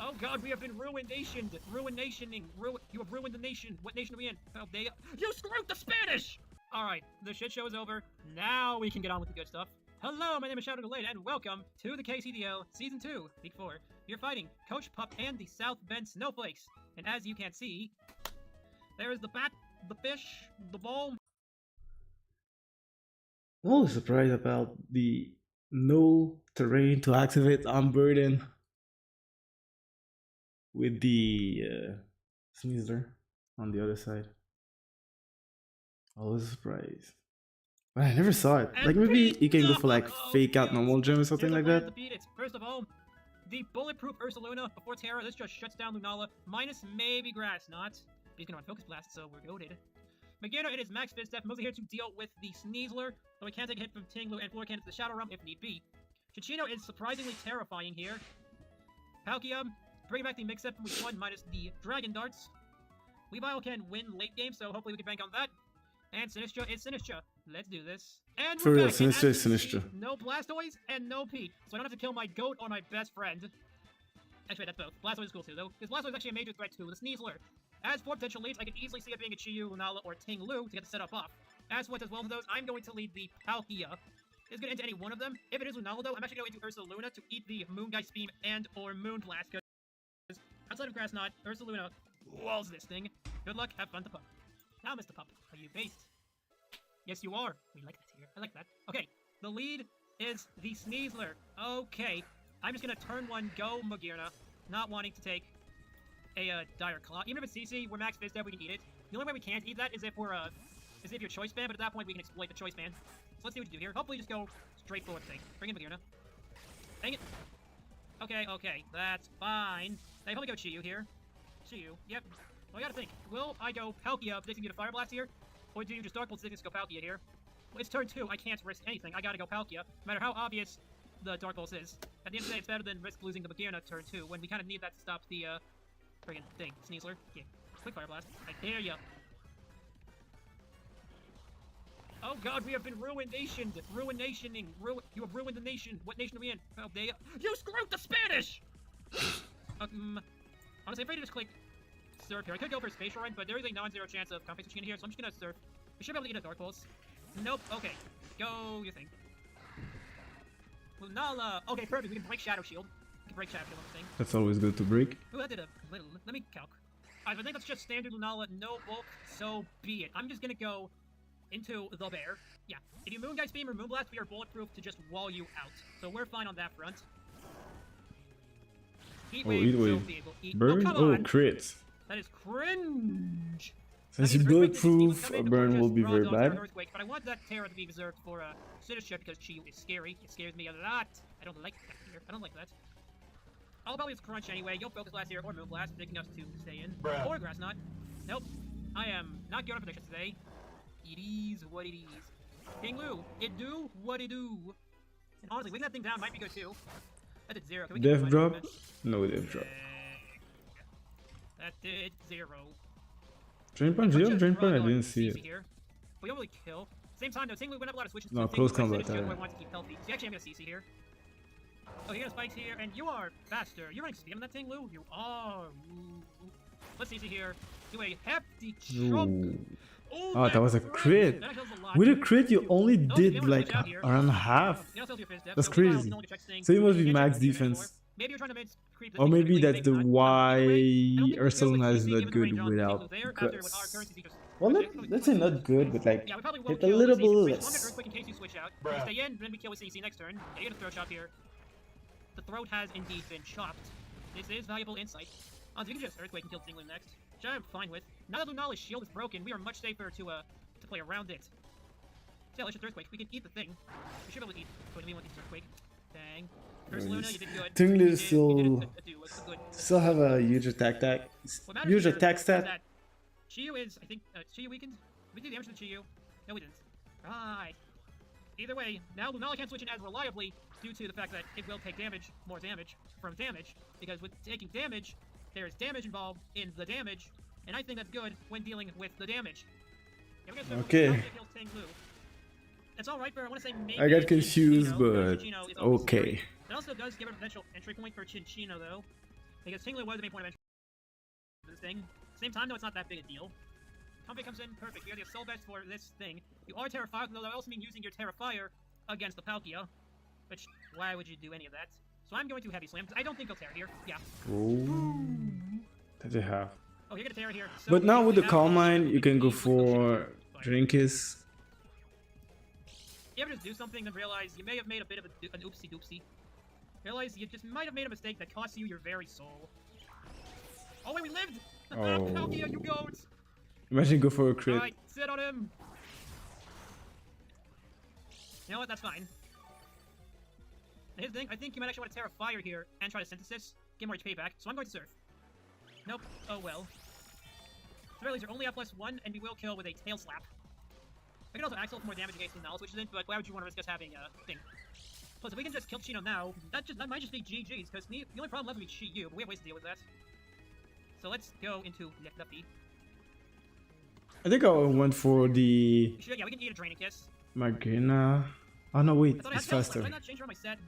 Oh god, we have been ruinationed. Ruinationing. You have ruined the nation. What nation are we in? Oh, you screwed the Spanish! Alright, the shit show is over. Now we can get on with the good stuff. Hello, my name is Gallades, and welcome to the KCDL Season 2, Week 4. You're fighting Coach Pup and the South Bend Snowflakes. And as you can see, there is the bat, the fish, the ball. I'm always surprised about the no terrain to activate Unburden with the Sneasler on the other side. Always surprised. But I never saw it. Like maybe you can go for like fake out normal gem or something like that. First of all, the bulletproof Ursaluna before Terra. This just shuts down Lunala. Minus maybe Grass Knot. He's gonna run Focus Blast, so we're goated. Magearna, it is Max Fizstep, mostly here to deal with the Sneasler, though we can take a hit from Tinglu and Floor Cannon to the Shadow Realm if need be. Chichino is surprisingly terrifying here. Palkia, bring back the mix-up from week 1 minus the Dragon Darts. Weavile can win late game, so hopefully we can bank on that. And Sinistra is Sinistra. Let's do this. And for real, Sinistra is Sinistra. No Blastoise and no Pete, so I don't have to kill my goat or my best friend. Actually, that's both. Blastoise is cool too, though, because Blastoise is actually a major threat to the Sneasler. As for potential leads, I can easily see it being a Chiyu, Lunala, or Tinglu to get the setup off. As for what does well to those, I'm going to lead the Palkia. It's going to enter any one of them. If it is Lunala, though, I'm actually going to Ursaluna to eat the Moongeist Beam and or Moonblast, because outside of Grass Knot, Ursaluna walls this thing. Good luck, have fun to Pup. Now, Mr. Pup, are you based? Yes, you are. We like that here. I like that. Okay, the lead is the Sneasler. Okay, I'm just gonna turn 1, go Magearna, not wanting to take a Dire Claw. Even if it's CC, we're Max Fizstep, we can eat it. The only way we can't eat that is if we're is if you're Choice Band, but at that point we can exploit the Choice Band. So let's see what you do here. Hopefully just go straight for the thing. Bring in Magearna. Dang it. Okay, that's fine. I probably go Chiyu here. Chiyu, yep. Well, I gotta think. Will I go Palkia, predicting you to Fire Blast here? Or do you just Dark Bolt Sickness go Palkia here? Well, it's turn 2, I can't risk anything. I gotta go Palkia, no matter how obvious the Dark Bolt is. At the end of the day, it's better than risk losing the Magearna turn 2, when we kind of need that to stop the, friggin' thing. Sneasler. Yeah. Quick Fire Blast. I dare ya. Oh god, we have been ruinationed. Ruinationing. You have ruined the nation. What nation are we in? Oh, you screwed the Spanish! Honestly, I'm afraid to just click Surf here. I could go for a Spatial Run, but there is a non-zero chance of Conflict Switching in here, so I'm just gonna Surf. We should be able to eat a Dark Pulse. Nope. Okay. Go your thing. Lunala. Okay, perfect. We can break Shadow Shield. We can break Shadow Shield on the thing. That's always good to break. Ooh, that did a little. Let me calc. Alright, I think that's just standard Lunala, no bulk, so be it. I'm just gonna go into the bear. Yeah. If you Moongeist Beam or Moonblast, we are bulletproof to just wall you out. So we're fine on that front. Heat Wave will be able to eat. Burn? Oh, crits. That is cringe. Since it's bulletproof, a burn will be very bad. Earthquake, but I want that Terra to be reserved for Citizenship because Chiyu is scary. It scares me a lot. I don't like that here. I don't like that. I'll probably just crunch anyway. You'll Focus Blast here or Moonblast, predicting us to stay in. Bruh. Or Grass Knot. Nope. I am not going on predictions today. It is what it is. King Lu, it do what it do. And honestly, wing that thing down might be good too. That did 0. Can we Death drop? No death drop. That did 0. Drain Punch? Do you have Drain Punch? I Probably didn't see CC it. Here. But we don't really kill. Same time though, Ting Lu went up a lot of switches. No, so close Ting Lu combat, who yeah. wants to keep healthy. So actually I'm gonna CC here. Oh, you're gonna spikes here, and you are faster. You're running speed on that Ting Lu? You are. Ooh. Let's CC here. Do a hefty chunk. Ooh. Oh, that was a crit. With a crit, you only did like around half. That's crazy. So you must be max defense. Maybe you're trying to make creep. Or maybe that's the why Ursaluna is not good without guts. Well, let's say not good, but like hit a little bit less. Earthquake in case you switch out. You stay in, then we kill with CC next turn. Yeah, you get a throat chop here. The throat has indeed been chopped. This is valuable insight. So we can just Earthquake and kill Ting Lu next, which I'm fine with. Now that Lunala's shield is broken, we are much safer to play around it. So yeah, let's just Earthquake. We can eat the thing. We should be able to eat. But we want to eat Earthquake. Dang. First Luna, you did good. Ting Lu good. still have a huge attack huge attack stat. Chiyu is, I think, Chiyu weakened. We did damage to Chiyu. No, we didn't. Right. Either way, now Lunala can't switch in as reliably due to the fact that it will take damage, more damage, from damage. Because with taking damage, there is damage involved in the damage, and I think that's good when dealing with the damage. Yeah, we're gonna okay. It's alright, but I want to say maybe I got confused, Chinchino but okay. It also does give a potential entry point for Chinchino, though, because Ting Lu was the main point of entry for this thing. Same time, though, it's not that big a deal. Comfy comes in perfect. You have the Soul Vest for this thing. You are Terrafire, though that also means using your Terrafire against the Palkia, which, why would you do any of that? So I'm going to Heavy Slam, because I don't think he'll tear here. Yeah. Oh, that they have. Oh, you're gonna tear here. So But now with the Calm Mind, you can go for Drinkies. You ever just do something and realize you may have made a bit of an oopsie-doopsie? Realize you just might have made a mistake that cost you your very soul. Oh wait, we lived! Oh. Palkia, you goat! Imagine go for a crit. Alright, sit on him! You know what, that's fine. Here's the thing, I think you might actually want to Terrafire here and try to Synthesis, get more HP back, so I'm going to Surf. Nope, oh well. At the very least, you're only at +1, and we will kill with a Tail Slap. I can also Axel for more damage against the Null switches in, but why would you want to risk us having a thing? Plus, if we can just kill Chino now, that might just be GG's, because the only problem left would be Chi-Yu, but we have ways to deal with that. So let's go into Lefty. I think I went for the Yeah, we can eat a Draining Kiss. Magina. Oh no, wait, it's faster. Did I not change around my set?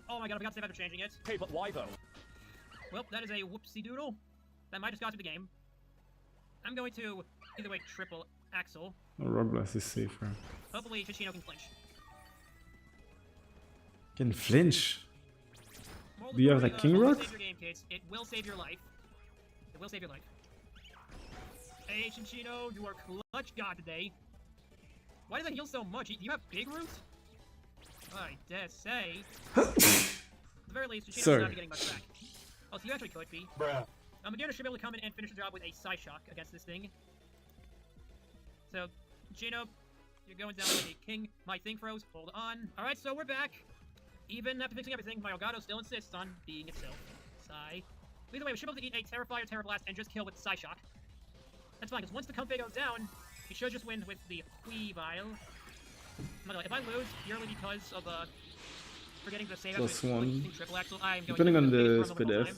Oh my god, I forgot to save after changing it. Hey, but why though? Well, that is a whoopsie doodle. That might just cost me the game. I'm going to, either way, triple Axel. No, Rock Blast is safer. Hopefully, Chichino can flinch. Can flinch? Do you have the King Rock? Save your game, kids. It will save your life. It will save your life. Hey, Chichino, you are clutch god today. Why does that heal so much? Do you have big roots? I dare say. At the very least, Chichino's not getting much back. Oh, so you actually could be. Bruh. Moderna should be able to come in and finish the job with a Psyshock against this thing. So, Gino, you're going down with a King. My thing froze. Hold on. Alright, so we're back. Even after fixing everything, my Elgato still insists on being itself. Psy. Either way, we should be able to eat a Terrafire, Terra Blast, and just kill with Psyshock. That's fine, because once the Comfey goes down, he should just win with the Weavile. If I lose purely because of forgetting to save +1. triple axle, I'm going Depending to on the time. Speed F.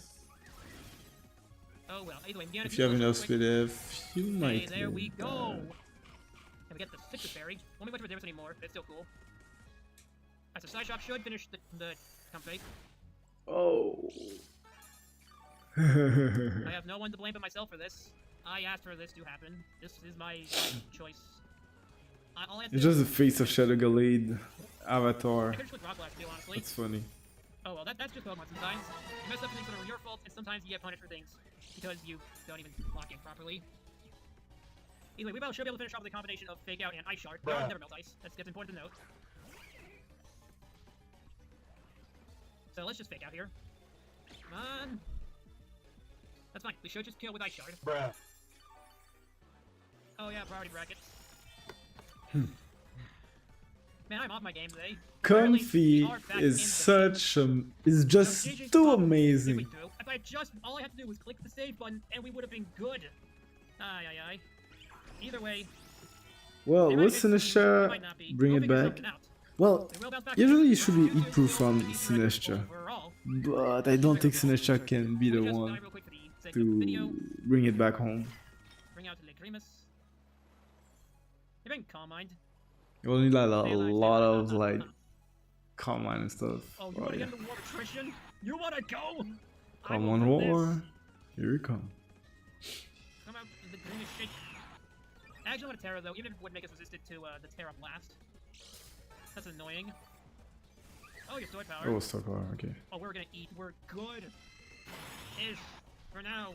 Oh well, either way, If you have enough Speed F, you might. There we go! And we get the Citrus Berry. Won't be much of a difference anymore, but it's still cool. Alright, so Psyshock should finish the Comfey. Oh. I have no one to blame but myself for this. I asked for this to happen. This is my choice. It's just the face of Shadow Gallade avatar. I could just with Rock Blast too, honestly. That's funny. Oh well, that's just Pokemon sometimes. You mess up things that are your fault, and sometimes you get punished for things because you don't even lock in properly. Either way, we should be able to finish off with a combination of Fake Out and Ice Shard. No, never melt ice. That's important to note. So let's just Fake Out here. Come on. That's fine. We should just kill with Ice Shard. Bruh. Oh yeah, priority bracket. Man, I'm off my game today. Comfy is is just too amazing. If I all I had to do was click the save button and we would have been good. Aye. Either way. Well, will Sinistra bring it back? Well, usually you should be E-proof on Sinistra. But I don't think Sinistra can be the one to bring it back home. Creamus. You're being Calm Mind. You will need like a Daylight, lot daylight. of like Calm Mind and stuff. Oh, you Oh, want to yeah. get into war attrition? You want to go? I Come will on, do this. war. Here we come. Come out in the greenish shake. I actually want to Terra though, even if it would make us resistant to the Terra Blast. That's annoying. Oh, your sword power. Oh, so far. Okay. Oh, we're gonna eat. We're good. Ish. For now.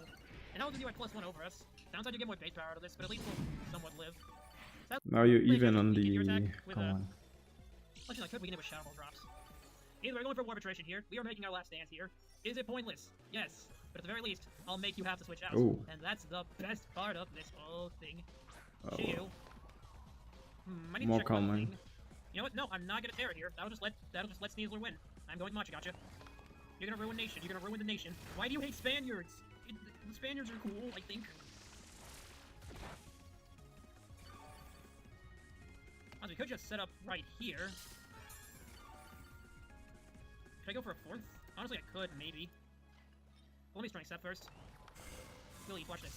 And that will give you a +1 over us. Downside, you get more base power out of this, but at least we'll somewhat live. So Now you're Wait, even can on you get your the. attack with, Come on. actually, I could begin it with Shadow Ball drops. Either we're going for War Arbitration here. We are making our last stand here. Is it pointless? Yes. But at the very least, I'll make you have to switch out. Ooh. And that's the best part of this whole thing. Oh, Shield. I need More to check one common. thing. You know what? No, I'm not gonna Terra here. That'll just let Sneasler win. I'm going Machi Gotcha. You're gonna ruin nation. You're gonna ruin the nation. Why do you hate Spaniards? The Spaniards are cool, I think. We could just set up right here. Should I go for a 4th? Honestly, I could, maybe. Let me strength step first. Willie, watch this.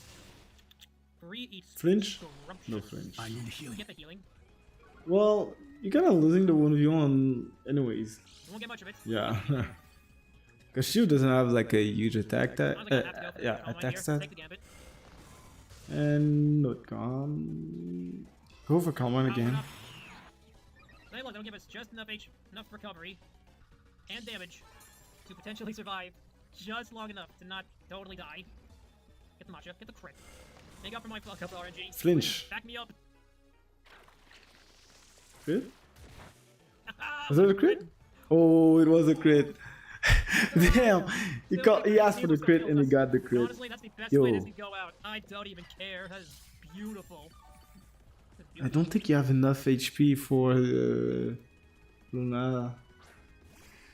Free eats Flinch? Scrumptious. No flinch. I need healing. Get the healing. Well, you're kind of losing the 1v1 anyways. You won't get much of it. Yeah. Because Shield doesn't have like a huge attack that. Honestly, I have to go for the Yeah, Calm Mind attack here. stat. Take the gambit. And not calm. Go for Calm Mind again. They look, that'll give us just enough enough recovery and damage to potentially survive just long enough to not totally die. Get the matcha, get the crit. Make up for my fuck up RNG. Flinch. Back me up. Crit? Was that a crit? Oh, it was a crit. Damn, he asked for the crit and he got the crit. Honestly, that's the best Yo. way this could go out. I don't even care. That is beautiful. That's I beautiful. don't think you have enough HP for Luna.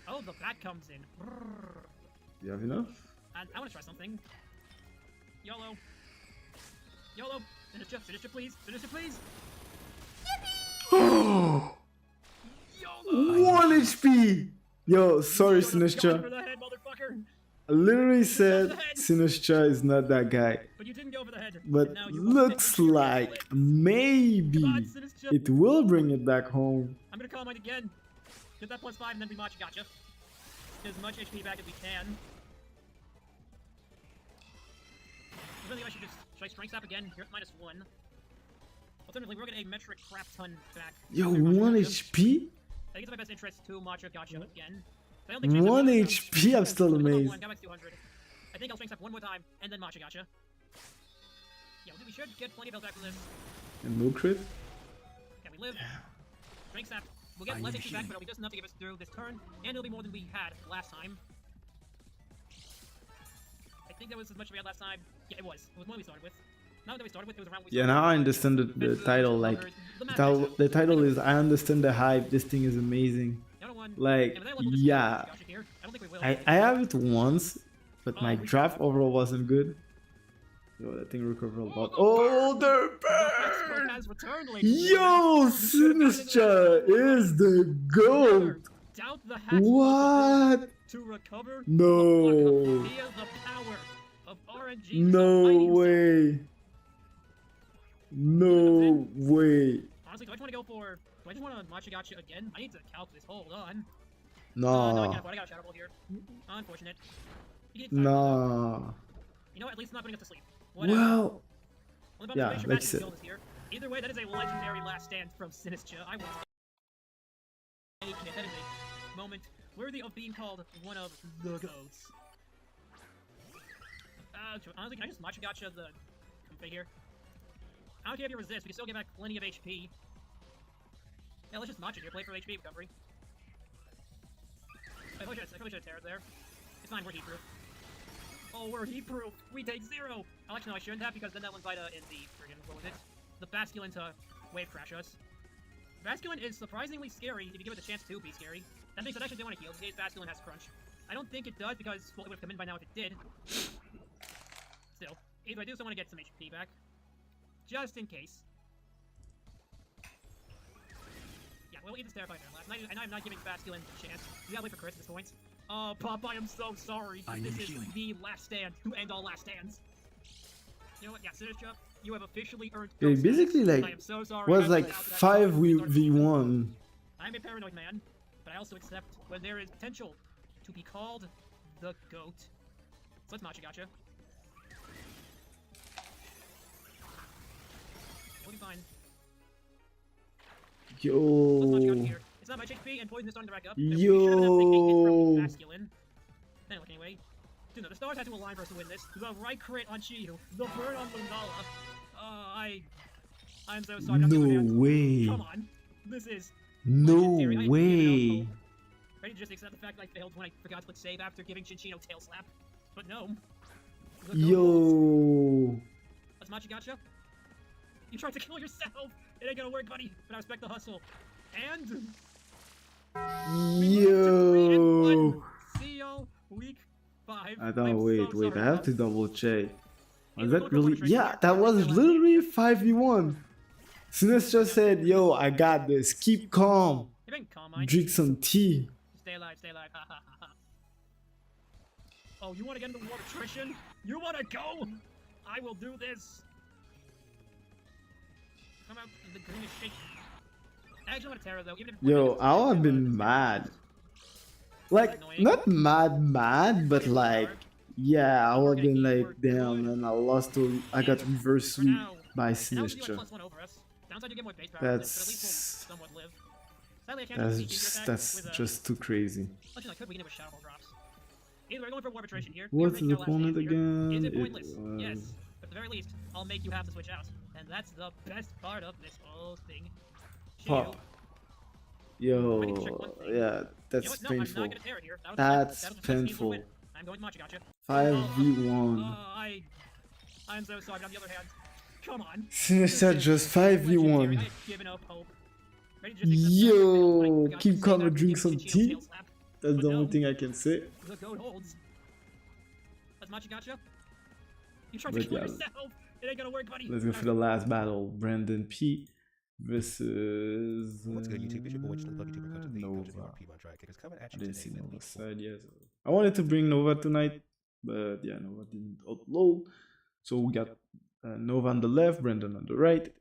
Oh, the bat comes in. Brrr. You have enough? And I want to try something. YOLO. YOLO. Finish it, please. Finish it, please. Oh, YOLO. 1 HP! Yo, sorry, Should've gone Sinistcha. for the head, motherfucker. I literally said Sinistcha is not that guy. But you didn't go for the head. But And now you will looks finish your like flip. maybe Come on, Sinistcha. it will bring it back home. I'm gonna Calm Mind again. Get that +5 and then we Machi Gotcha. Get as much HP back as we can. I really think I should I Strength Stop again? You're at -1. Alternatively, we're getting a metric crap ton back. Yo, Through Machi 1 Gotcha. HP? I think it's in my best interest to Machi Gotcha again. I don't think Strength Step 1 will work. HP? I'm still Level amazed. 1, got max 200. I think I'll Strength Step one more time and then Machi Gotcha. Yeah, we should get plenty of health back from this. And no crit? Yeah, we live. Strength Step. We'll get I less need HP back, healing. but it'll be just enough to get us through this turn, and it'll be more than we had last time. I think that was as much as we had last time. Yeah, it was. It was one we started with. Not that we started with, it was around we Yeah, started now I with. understand the title. Like, the title is I understand the hype. This thing is amazing. Like, yeah. I have it once, but my draft overall wasn't good. Yo, that thing recovered a lot. Oh, the burn! has returned, ladies and Yo, gentlemen. Sinistcha is the GOAT! Doubt the hatch What? to recover No. via the power of RNG. No way. No way. Honestly, do I just want to go for? Do I just want to Machi Gotcha again? I need to calculate this. Hold on. No, I Nah. can't afford. I got a Shadow Ball here. Unfortunate. You can- Nah. You know what? At least it's not putting us to sleep. Whatever. Well, Well, the yeah, Bumblebee like you Should said. kill this here. Either way, that is a legendary last stand from Sinistcha. I will take it. That is a moment worthy of being called one of the goats. Honestly, can I just Machi Gotcha the config here? I don't care if you resist. We can still get back plenty of HP. Yeah, let's just Machi here. Play for HP recovery. I probably should have Terra there. It's fine. We're heat proof. Oh, we're heat proof. We take 0. Oh, actually, no, I shouldn't have because then that one's Vita in the friggin' what was it? The Basculin to wave crash us. Basculin is surprisingly scary if you give it the chance to be scary. That means I actually do want to heal because Basculin has crunch. I don't think it does because well, it would have come in by now if it did. Still, either I do still want to get some HP back, just in case. Yeah, we'll eat this Terrified there last. And I'm not giving Basculin a chance. We gotta wait for crits at this point. Oh, Pop, I am so sorry. I This need is healing. the last stand to end all last stands. You know what? Yeah, Sinistcha. You have officially earned It goat basically status. like I am so sorry. was I like found out that 5 we started season. v1. I'm a paranoid man, but I also accept when there is potential to be called the GOAT. So let's Machi gotcha. We'll be fine. Let's Machi gotcha Yo. here. It's not much HP and poison is starting to rack up. Yo. Masculine. Look anyway. Dude, no, the stars had to align for us to win this. The right crit on Chiyu, the burn on Lingala. I'm so sorry. No way. Come on. This is No legendary. I am giving way. out hope. Ready to just accept the fact that I failed when I forgot to click save after giving Chinchino tail slap. But no. The goat holds. Yo. Let's Machi gotcha. You tried to kill yourself. It ain't gonna work, buddy. But I respect the hustle. And Yo. see y'all week 5. I don't I'm wait, so wait. sorry, I have guys. to double check. Hey, Was we're that going for really? arbitration Yeah, here. that was Let's go. literally 5v1. Sinus just said, "Yo, I got this. Keep calm. Hey, been calm, mind. Drink some tea." Stay alive, stay alive. Ha ha ha ha. Oh, you want to get into war attrition? You want to go? I will do this. Come out in the greenish shake. I actually want to Terra though. Even if Yo, I would have been mad. Like, not mad, but like, yeah, I would have been like, damn, man, I lost to, I got reverse sweep by Sinus. +1 over us. Downside, you get more base power, but at least we'll somewhat live. Sadly, I can't do That's just too crazy. Actually, I could begin with Shadow Ball drops. Either we're going for war arbitration here. What's You're the making our last opponent stand here. again? Is it pointless? It was- Yes. But at the very least, I'll make you have to switch out. And that's the best part of this whole thing. Pop. Yo, yeah, You know that's what? No, painful. I'm not gonna tear it here. That was That's that was the first painful. win. I'm going to Machi gotcha. 5v1. I'm so sorry, but on the other hand, come on. Sinus said just 5v1. I have given up hope. Ready to just accept that Yo, I forgot keep to calm save and after drink giving some Chinchino tea. tail slap. That's But the only no. thing I can say. The goat holds. That's Machi gotcha. You tried But to kill yeah, yourself. It ain't gonna work, buddy. let's go for the last battle. Brandon P versus What's good, YouTube? It's your boy, the Puppy Tuber Coach of the Coach of the Nova. P1 Track Kickers coming at I you didn't today. see with Nova week 4. side yet. I wanted to bring Nova tonight, but yeah, Nova didn't upload. So we got Nova on the left, Brandon on the right.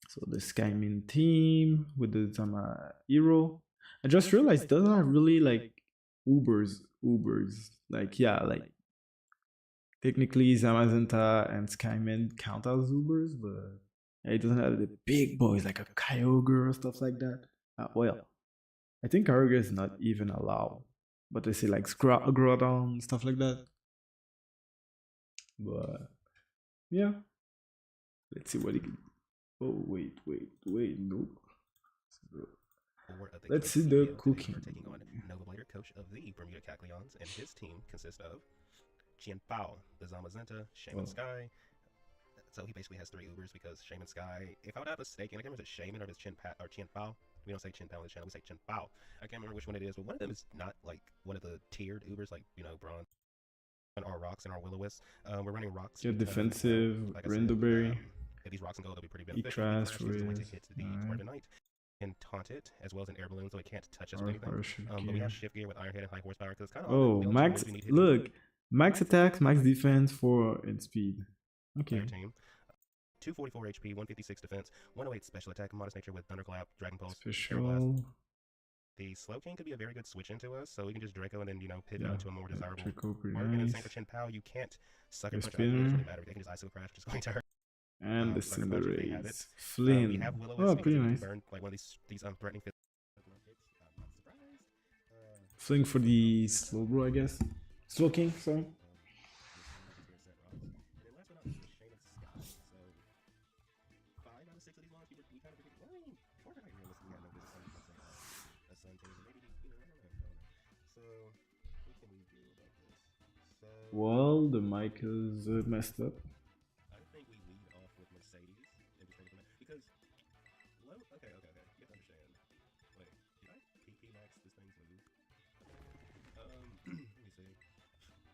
So the Skymin team with the Zama hero. I just realized those are really like Ubers. Like, yeah, like technically Zamazenta and Skyman count as Ubers, but yeah, it doesn't have the big boys like a Kyogre or stuff like that. Well, I think Kyogre is not even allowed, but they say like Groudon, stuff like that. But yeah, let's see what he can. Oh wait, nope. Let's see the cooking. Taking on Nova Blader, coach of the Bermuda Kecleons, and his team consists of Qianpao, the Zamazenta, Shaman Sky. So he basically has 3 Ubers because Shaman Sky. If I would have a stake, and I can't remember if it's Shaman or if it's Qianpao. We don't say Qianpao on the channel, we say Qianpao. I can't remember which one it is, but one of them is not like one of the tiered Ubers, like, you know, Bronze and our Rocks and our Will-O-Wisp. We're running Rocks. Your because, defensive, like I said, Randoberry. if these Rocks and Gold, they'll be pretty beneficial. Trash Trash is the way to with- hit the alright. Twi-Night and taunt it, as well as an air balloon, so it can't touch us Or with anything. parachute But we gear. have shift gear with iron head and high horsepower because it's kind of Oh, max. Look, max attacks, max defense, 4 in speed. Okay. team. 244 HP, 156 defense, 108 special attack, modest nature with thunderclap, dragon pulse, air blast. Special. The slow king could be a very good switch into us, so we can just Draco and then, you know, pivot Yeah, into a more desirable Trickle, pretty mark. And then nice. same for Chin Pao, you can't sucker Your punch spinner. really matter. They can just ISO crash, just going to hurt. And the Sucker Punch if they have Cinderace. it. We Flynn. have Will-O-Wisp Oh, because pretty it can nice. burn like one of these threatening hits. I'm not surprised. Fling for the slow bro, I guess. Slow king, sorry. And then last but not least, Shaman Sky. So 5 out of 6 of these launch, we kind of predicted, well, I mean, Fortnite realistically had no business on a Sun Taser. Maybe, you know, I don't know. So, what can we do about this? So, Well, the mic is messed up. I think we lead off with Mercedes and just take it from there. Because, low, okay. You have to understand. Wait, did I PP max this thing's move? Let me see.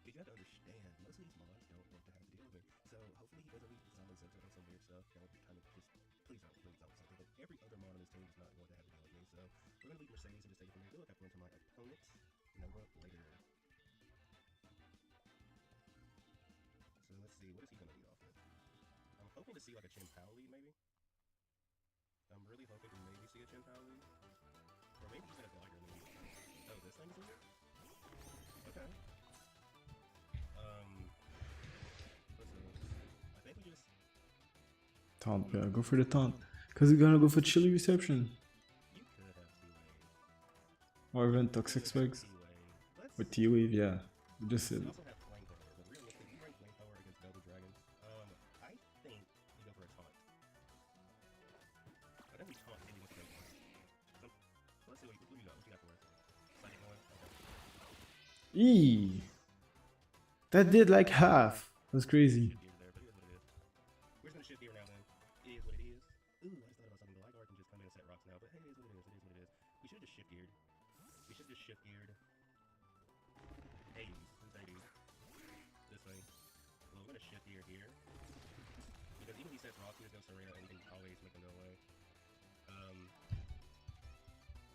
You got to understand, most of these mods don't want to have to deal with me. So hopefully he doesn't leave Zamazenta on some weird stuff. Don't kind of just, please don't Zamazenta. But every other mod on this team does not want to have to deal with me. So we're going to leave Mercedes and just take it from there. Go look up into my opponent, Nova Blader. So let's see, what is he going to lead off with? I'm hoping to see like a Chien-Pao lead, maybe. I'm really hoping to maybe see a Chien-Pao lead. Or maybe even a Glider lead. Oh, this thing's lead? Okay. Let's see. I think we just... Taunt, yeah, go for the taunt. Because we're gonna go for chilly reception. You could have T-Wave. Or even toxic spikes. T-Wave. Let's... With T-Wave, yeah. We just said You it. also have Flamethrower, but realistically, you run Flamethrower against double dragons. I think you go for a taunt. I think we taunt maybe with Flamethrower. So let's see what you got. What you got for us? Psychic one? Okay. Eee! That did like half. That's crazy. Shift gears there, but it is what it is. We're just gonna shift gear now then. It is what it is. Ooh, I just thought about something. The Ligar can just come in and set rocks now, but hey, it is what it is. It is what it is. We should have just shift geared. We should have just shift geared. Hades. Who's Hades? This thing. Well, we're gonna shift gear here. Because even if he sets rocks, he just goes Serena and can always make them go away.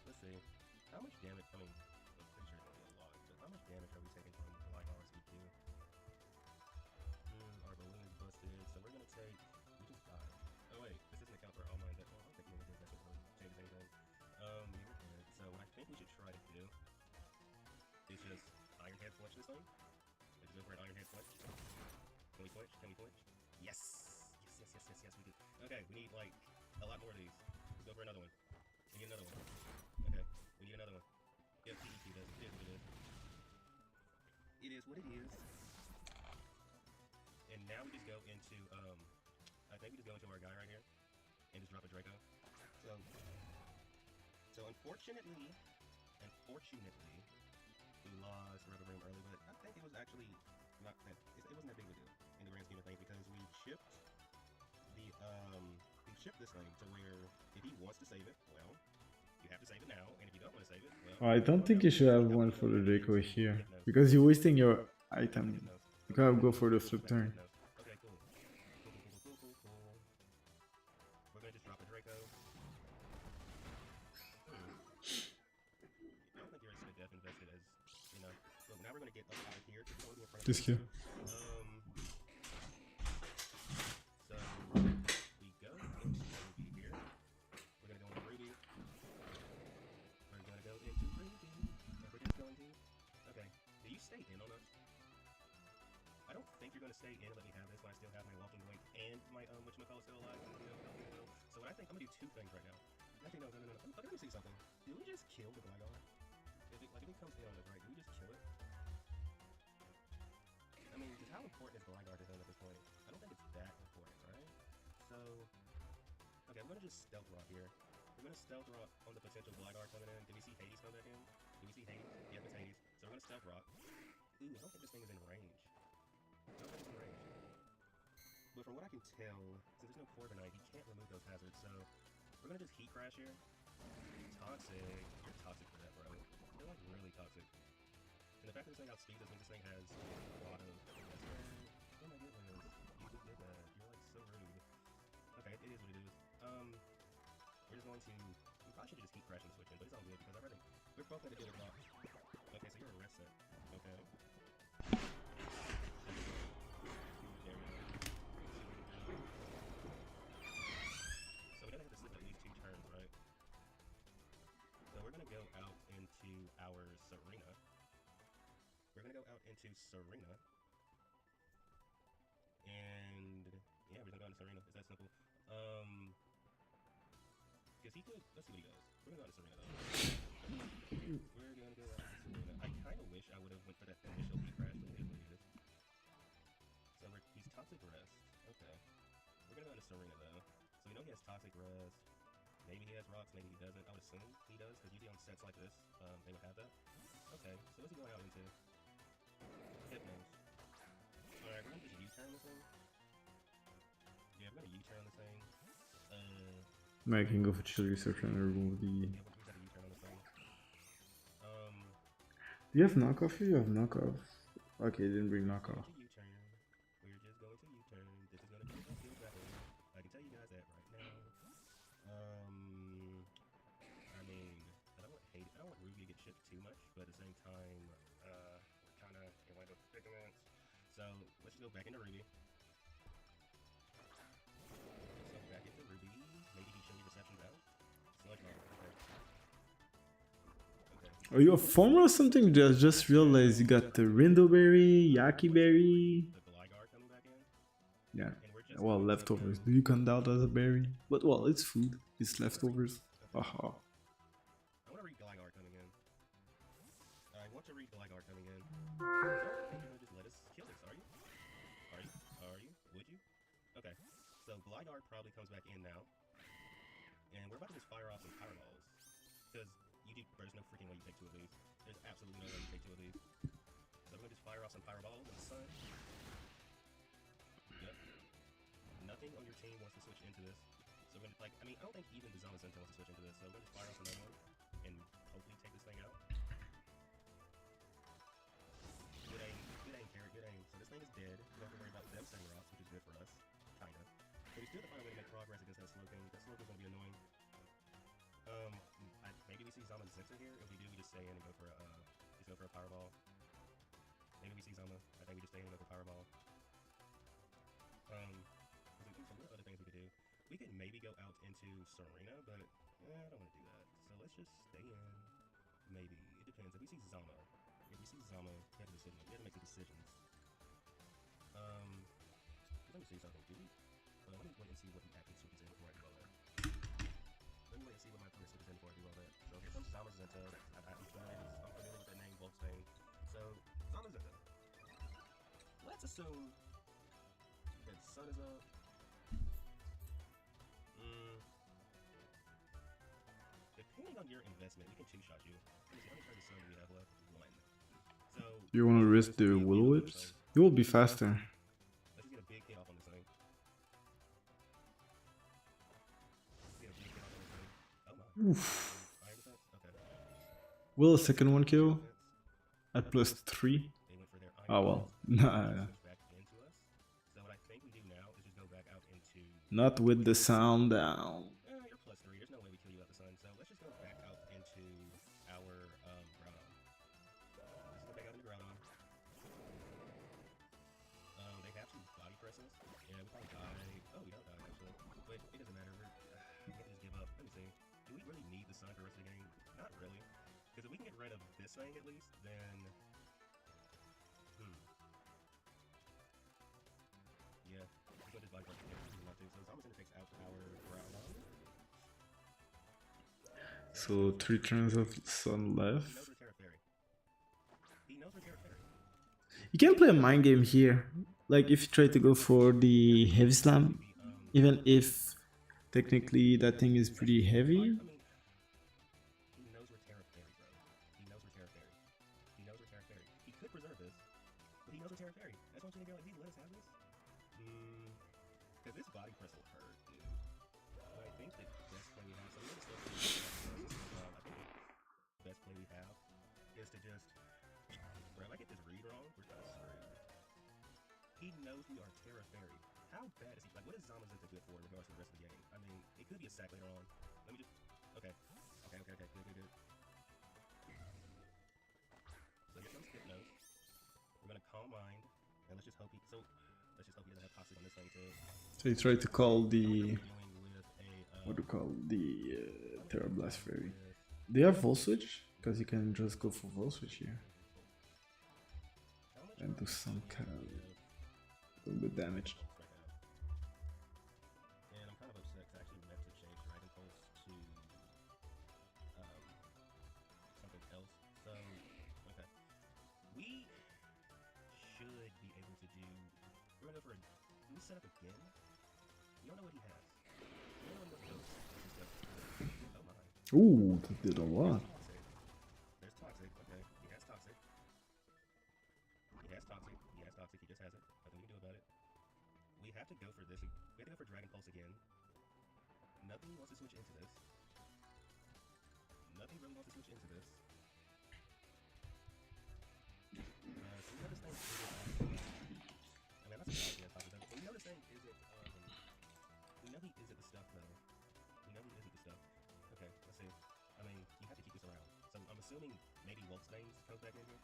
Let's see. How much damage? I mean, I'm pretty sure it's gonna be a lot, but how much damage are we taking from the Ligar's EQ? Our balloon is busted, so we're gonna take. We just died. Oh wait, this doesn't account for all mine. Well, I'll take you with this. That doesn't really change anything. Yeah, we're good. So what I think we should try to do is just Iron Head flinch this thing. Let's go for an Iron Head flinch. Can we flinch? Can we flinch? Yes! Yes, we did. Okay, we need like a lot more of these. Let's go for another one. We need another one. Okay, we need another one. Yep, TEQ does. It is what it is. It is what it is. And now we just go into, I think we just go into our guy right here and just drop a Draco. So unfortunately, we lost Rubber Room early, but I think it was actually not that, it wasn't that big of a deal in the grand scheme of things because we shipped this thing to where if he wants to save it, well, you have to save it now, and if you don't want to save it, well... I don't think you should have one for the Draco here. Because you're wasting your item. You gotta go for the flip turn. Okay, cool. We're gonna just drop a Draco. I don't think you're as death invested as, you know. So now we're gonna get up out of here. In front of This here. So we go into Ruby here. We're gonna go into Ruby. We're gonna go into Ruby. We're just going to. Okay. Do you stay in on us? I don't think you're gonna stay in and let me have this when I still have my walking weight and my whatchamacallit still alive. So what I think I'm gonna do two things right now. Actually no. Okay, let me see something. Do we just kill the Gligar? If it comes in on us, right? Do we just kill it? I mean, just how important is Gligar to him at this point? I don't think it's that important, right? So, okay, I'm gonna just Stealth Rock here. We're gonna Stealth Rock on the potential Gligar coming in. Did we see Hades come back in? Did we see Hades? Yep, it's Hades. So we're gonna Stealth Rock. Ooh, I don't think this thing is in range. I don't think it's in range. But from what I can tell, since there's no Corviknight, he can't remove those hazards, so we're gonna just Heat Crash here. Toxic. You're toxic for that, bro. You're like really toxic. And the fact that this thing outspeeds us means this thing has a lot of... Oh my goodness. You just did that. You're like so rude. Okay, it is what it is. We're just going to... We probably should just keep crashing switching, but it's all good because I'd rather... We're both going to get a rock. Okay, so you're a rest set. Okay. There we go. So we're going to have to slip at least 2 turns, right? So we're going to go out into our Serena. We're gonna go out into Serena, and yeah, we're gonna go into Serena. It's that simple. Because he could. Let's see what he does. We're gonna go into Serena though. We're gonna go out into Serena. I kind of wish I would have went for that initial heat crash, but it is what it is. So he's Toxic Rest. Okay. We're gonna go into Serena though. So we know he has Toxic Rest. Maybe he has rocks. Maybe he doesn't. I would assume he does, because usually on sets like this, they would have that. Okay. So what's he going out into? Hypnos. Alright, we're gonna just U-turn this thing. Yeah, we're gonna U-turn this thing. I can go for chill reception and remove the... Yeah, we just have a U-turn on this thing. Do you have knockoff here? You have knockoff. Okay, didn't bring knockoff. U-turn. We're just going to U-turn. This is gonna be a field battle. I can tell you guys that right now. I mean, I don't want Ruby to get shipped too much, but at the same time, we're kinda in one of those predicaments. So let's just go back into Ruby. options out. Sludge Bomb. Okay. Are you a farmer or something? Just realized you got the Rindleberry, Yaki Berry. The Gligar coming back in. Yeah. And we're just Well, going to leftovers. summon- Do you count that as a berry? But well, it's food. It's leftovers. Haha. I want to read Gligar coming in. I want to read Gligar coming in. You're gonna just let us kill this, are you? Are you? Are you? Would you? Okay. So Gligar probably comes back in now. And we're about to just fire off some Power Balls. Because there's no freaking way you take two of these. There's absolutely no way you take two of these. So we're gonna just fire off some Power Balls in the sun. Yep. Nothing on your team wants to switch into this. So we're gonna, like, I mean, I don't think even the Zamazinta wants to switch into this. So we're gonna just fire off another one and hopefully take this thing out. Good aim, Carrot, good aim. So this thing is dead. We don't have to worry about them setting rocks, which is good for us. Kinda. But we still have to find a way to make progress against that Slowking. That Slowking's gonna be annoying. Maybe we see Zamazinta here. If we do, we just stay in and go for a Powerball. Maybe we see Zama. I think we just stay in and go for Powerball. What other things we could do? We could maybe go out into Serena, but I don't want to do that. So let's just stay in. Maybe. It depends. If we see Zama, we have to decision. We have to make the decisions. Let me see something. Do we? Let me wait and see what he actually switches in before I do all that. Let me wait and see what my opponent switches in before I do all that. So here comes Zamazinta. I'm familiar with that name, Volkswagen. So, Zamazinta. Let's assume that sun is up. Depending on your investment, we can two-shot you. Let me see, how many turns of sun do we have left? 1. So, You want to risk the Will Whips? You will be faster. let's just get a big hit off on this thing. Oh my. Oof. Fire defense? Okay. Will a second one kill at +3? They went for their iron Oh well. defense. Nah. Switch back into us. So what I think we do now is just go back out into... Not with the sound down. You're +3. There's no way we kill you out the sun. So let's just go back out into our Groudon. Let's go back out into Groudon. They have to body press us. Yeah, we probably die. Oh, we don't die actually. But it doesn't matter. We can't just give up. Let me see. Do we really need the sun for the rest of the game? Not really. Because if we can get rid of this thing at least, then... Yeah, we're going to just body press again if we want to. So Zamazinta takes out our Groudon. So 3 turns of sun left. He knows we're Terra Fairy. He knows we're Terra Fairy. You can play a mind game here. Like if you try to go for the heavy slam, even if technically that thing is pretty heavy. He knows we're Terra Fairy, bro. He knows we're Terra Fairy. He knows we're Terra Fairy. He could preserve this, but he knows we're Terra Fairy. That's what I'm saying. Like, he let us have this. Because this body press will hurt, dude. But I think the best play we have, so we're still I think the best play we have is to just, bro, if I get this read wrong, we're kind of screwed. He knows we are Terra Fairy. How bad is he? Like, what is Zamazinta good for in regards to the rest of the game? I mean, it could be a sack later on. Let me just, okay. Good. So here comes Hypnos. We're gonna Calm Mind, and let's just hope he doesn't have Toxic on this thing too. So you try to call the Dealing with what do you call the Terra Blast Fairy? Do you have Volt Switch? Because you can just go for Volt Switch here and do some kind of a little bit damage. And I'm kind of upset because I actually meant to change Dragon Pulse to something else. So, okay. We should be able to do... We're going to go for a... Do we set up again? You don't know what he has. You don't know what goes. Oh my. Ooh, that did a lot. There's Toxic. Okay. He has Toxic. He just has it. Nothing we can do about it. We have to go for this. We have to go for Dragon Pulse again. Nothing wants to switch into this. Nothing really wants to switch into this. So we know this thing isn't... I mean, that's a bad idea on top of that. But we know this thing isn't... we know he isn't the stuff, though. We know he isn't the stuff. Okay, let's see. I mean, you have to keep this around. So I'm assuming maybe Wolfsbane comes back in here.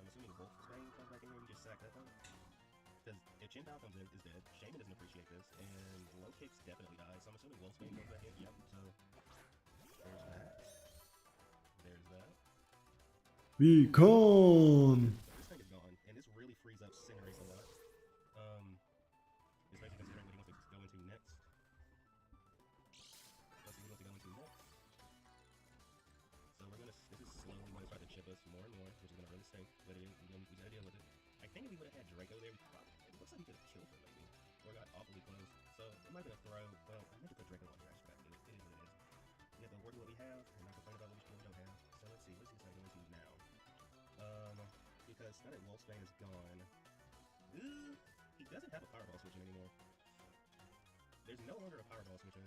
I'm assuming Wolfsbane comes back in here and you just sack that thing. because if Chin Pao comes in, is dead. Shaman doesn't appreciate this, and low kicks definitely die. So I'm assuming Wolfsbane goes back in. Yep. So there's that. There's that. Beacon! This thing is gone, and this really frees up Cinderace a lot. Especially considering what he wants to go into next. Let's see what he wants to go into next. So we're gonna. This is slowly going to start to chip us more and more, which is gonna really stink. But we gotta deal with it. I think if we would have had Draco there, it looks like we could have killed him maybe, or got awfully close. So it might have been a throw. Well, I meant to put Draco on here. I just forgot to do it. It is what it is. We have to work with what we have, and not complain about what we don't have. So let's see. Let's see what I'm going to now. Because now that Wolfsbane is gone, he doesn't have a Powerball switching anymore. There's no longer a Powerball switching.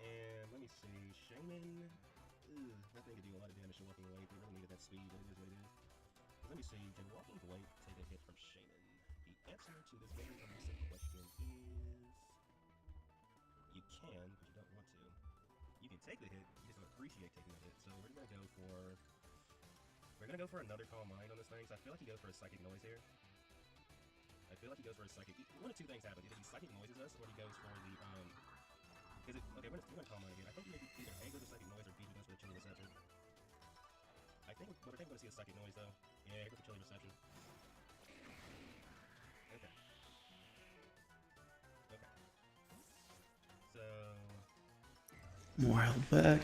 And let me see, Shaman, that thing could do a lot of damage to Walking Weight. We really needed that speed, but it is what it is. Let me see, can Walking Weight take a hit from Shaman? The answer to this very elusive question is, you can, but you don't want to. You can take the hit, you just don't appreciate taking the hit. So we're gonna go for another Calm Mind on this thing. So I feel like he goes for a Psychic Noise here. One of two things happens. Either he Psychic Noises us, or he goes for the, okay, we're gonna Calm Mind again. I think maybe either A goes for Psychic Noise or B goes for the Chilly Reception. I think we're gonna see a Psychic Noise though. Yeah, here goes the Chilly Reception. Okay. So... Wild back.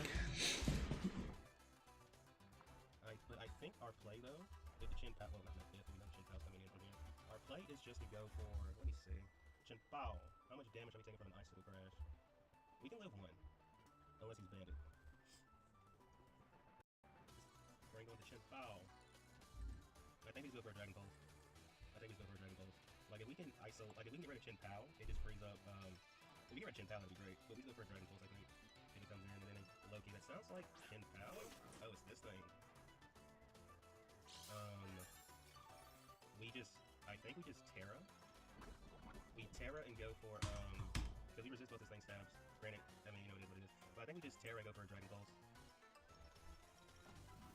But I think our play though, if the Chin Pao, well not if we know Chin Pao's coming in from here, our play is just to go for, let me see, Chin Pao. How much damage are we taking from an Icicle Crash? We can live one, unless he's banded. We're going to Chin Pao. I think he's going for a Dragon Pulse. Like if we can ISO, like if we can get rid of Chin Pao, it just frees up, if we get rid of Chin Pao, that'd be great. But we can go for a Dragon Pulse, I think. If he comes in, and then Loki, that sounds like Chin Pao. Oh, it's this thing. I think we just Terra. We Terra and go for, because we resist both this thing's stabs. Granted, I mean, you know, it is what it is. But I think we just Terra and go for a Dragon Pulse.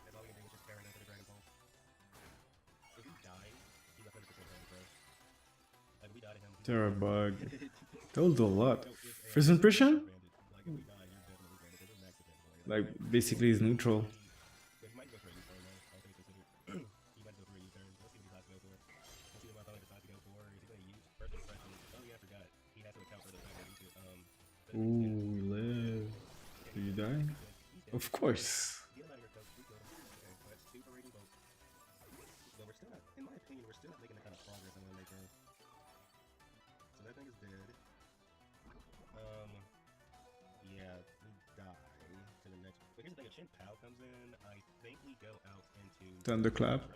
That's all we can do is just Terra and go for the Dragon Pulse. If he dies, he's 100% ready, bro. Like, if we die to him... Terra Bug. That'll do a lot. First impression? Like, if we die, you're definitely branded. There's a max defense for you. Like, basically he's neutral. He might go for a U-turn, though. All things considered. He might go for a U-turn. Let's see what he decides to go for. Let's see what my opponent decides to go for. Is he going to use first impression? Oh, yeah, I forgot. He has to account for the fact that he could, Ooh, we live. Did you die? Of course. Get him out of here, coach. Okay, so that's 2 for Raging Bolt. So we're still not, in my opinion, we're still not making the kind of progress I want to make there. So that thing is dead. Yeah, we die to the next. But here's the thing, if Chin Pao comes in, I think we go out into... Thunderclap. Right?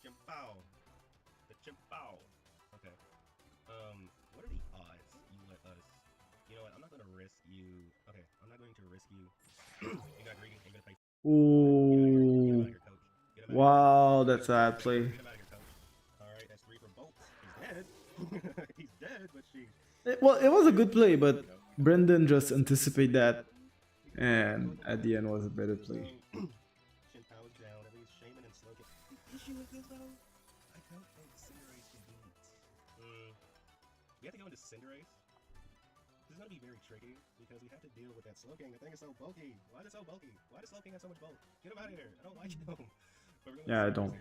Chin Pao. The Chin Pao. Okay. What are the odds you let us... You know what, I'm not going to risk you... Okay, I'm not going to risk you... You're not greedy, you're going to pay... Ooh. Wow, that's a bad play. Get him out of here, coach. Alright, that's 3 for Bolt. He's dead. He's dead, but she... Well, it was a good play, but Brendan just anticipated that, and at the end was a better play. Chin Pao is down. That leaves Shaman and Slowking. The issue with this though, I don't think Cinderace can beat. We have to go into Cinderace. This is gonna be very tricky because we have to deal with that Slowking. The thing is so bulky. Why is it so bulky? Why does Slowking have so much bulk? Get him out of here. I don't like him. But we're going Yeah, I don't.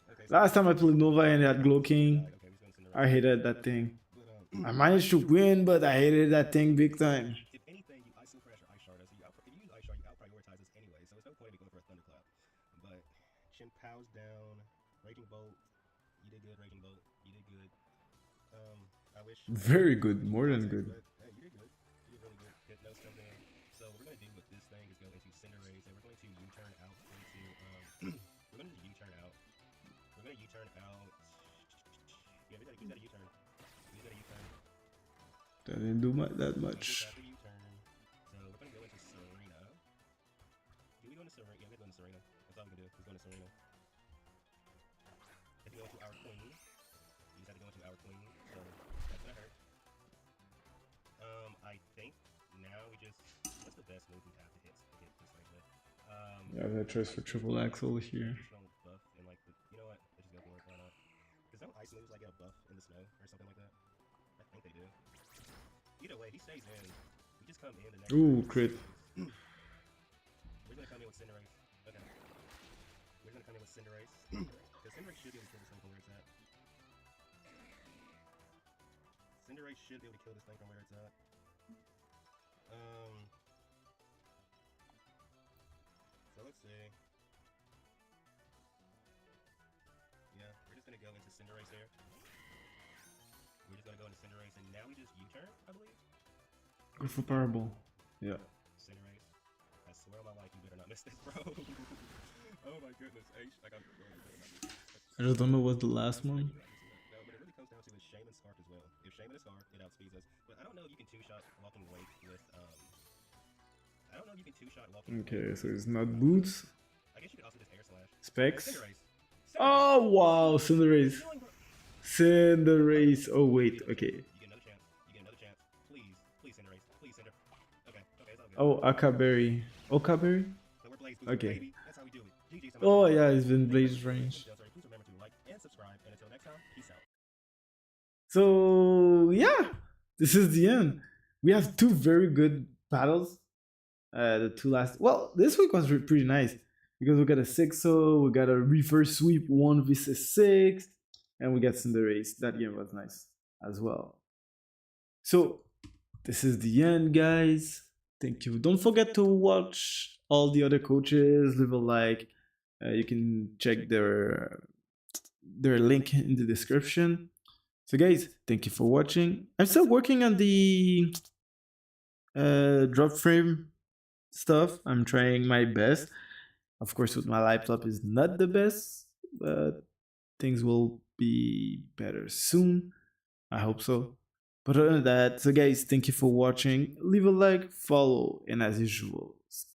Okay, so Last time I played Nova and had Glow King, okay, he's going Cinderace. I hated that thing. But, I managed to win, but I hated that thing big time. if anything, you Ice Crash or Ice Shard us. If you use Ice Shard, you out-prioritize us anyway, so there's no point in going for a Thunderclap. But Chin Pao's down. Raging Bolt. You did good, Raging Bolt. You did good. I wish... Very good, more than good. But, hey, you did good. You did really good. Good nose comes in. So what we're going to do with this thing is go into Cinderace, and we're going to U-turn out into... we're going to U-turn out. We're going to U-turn out... Yeah, we got a U-turn. We got a U-turn. That didn't do that much. So we're gonna go into Serena. Do we go into Serena? Yeah, we're going to Serena. That's all we can do. We're going to Serena. If we go into our queen, we just have to go into our queen. So that's gonna hurt. I think now we just. What's the best move we have to hit this thing with? Yeah, that choice for triple axle here. Buff and like the, you know what? Let's just go for it. Why not? Because don't ice moves Either way, he stays in. We just come in the next. Ooh, crit. We're gonna come in with Cinderace. Okay. We're gonna come in with Cinderace. Because Cinderace should be able to kill this thing from where it's at. Cinderace should be able to kill this thing from where it's at. So let's see. Yeah, we're just gonna go into Cinderace here. We're just gonna go into Cinderace, and now we just U-turn, I believe. Go for Powerball. Yeah. Cinderace. I swear on my life, you better not miss this, bro. Oh my goodness. I got I just don't know what's the last one. No, but it really comes down to is Shaman Scarf as well. If Shaman is Scarf, it outspeeds us. But I don't know if you can two-shot Walking Wake with, I don't know if you can two-shot Walking Okay, so it's not Boots. I guess you could also just Air Slash. Specs. Cinderace. Oh, wow. Cinderace. Cinderace. Oh, wait. Okay. You get another chance. You get another chance. Please. Please, Cinderace. Please, Cinder. Okay. Okay, it's Oh, all good. Akaberry. Okaberry? So we're Blaze Booster, Okay. baby. That's how we do it. GG's. Oh, yeah, it's been Blaze range. Please remember to like and subscribe. And until next time, peace out. So, yeah. This is the end. We have two very good battles. The two last... Well, this week was pretty nice. Because we got a 6-0, we got a reverse sweep 1v6, and we got Cinderace. That game was nice as well. So, this is the end, guys. Thank you. Don't forget to watch all the other coaches. Leave a like. You can check their link in the description. So, guys, thank you for watching. I'm still working on the drop frame stuff. I'm trying my best. Of course, with my laptop is not the best, but things will be better soon. I hope so. But other than that, so guys, thank you for watching. Leave a like, follow, and as usual,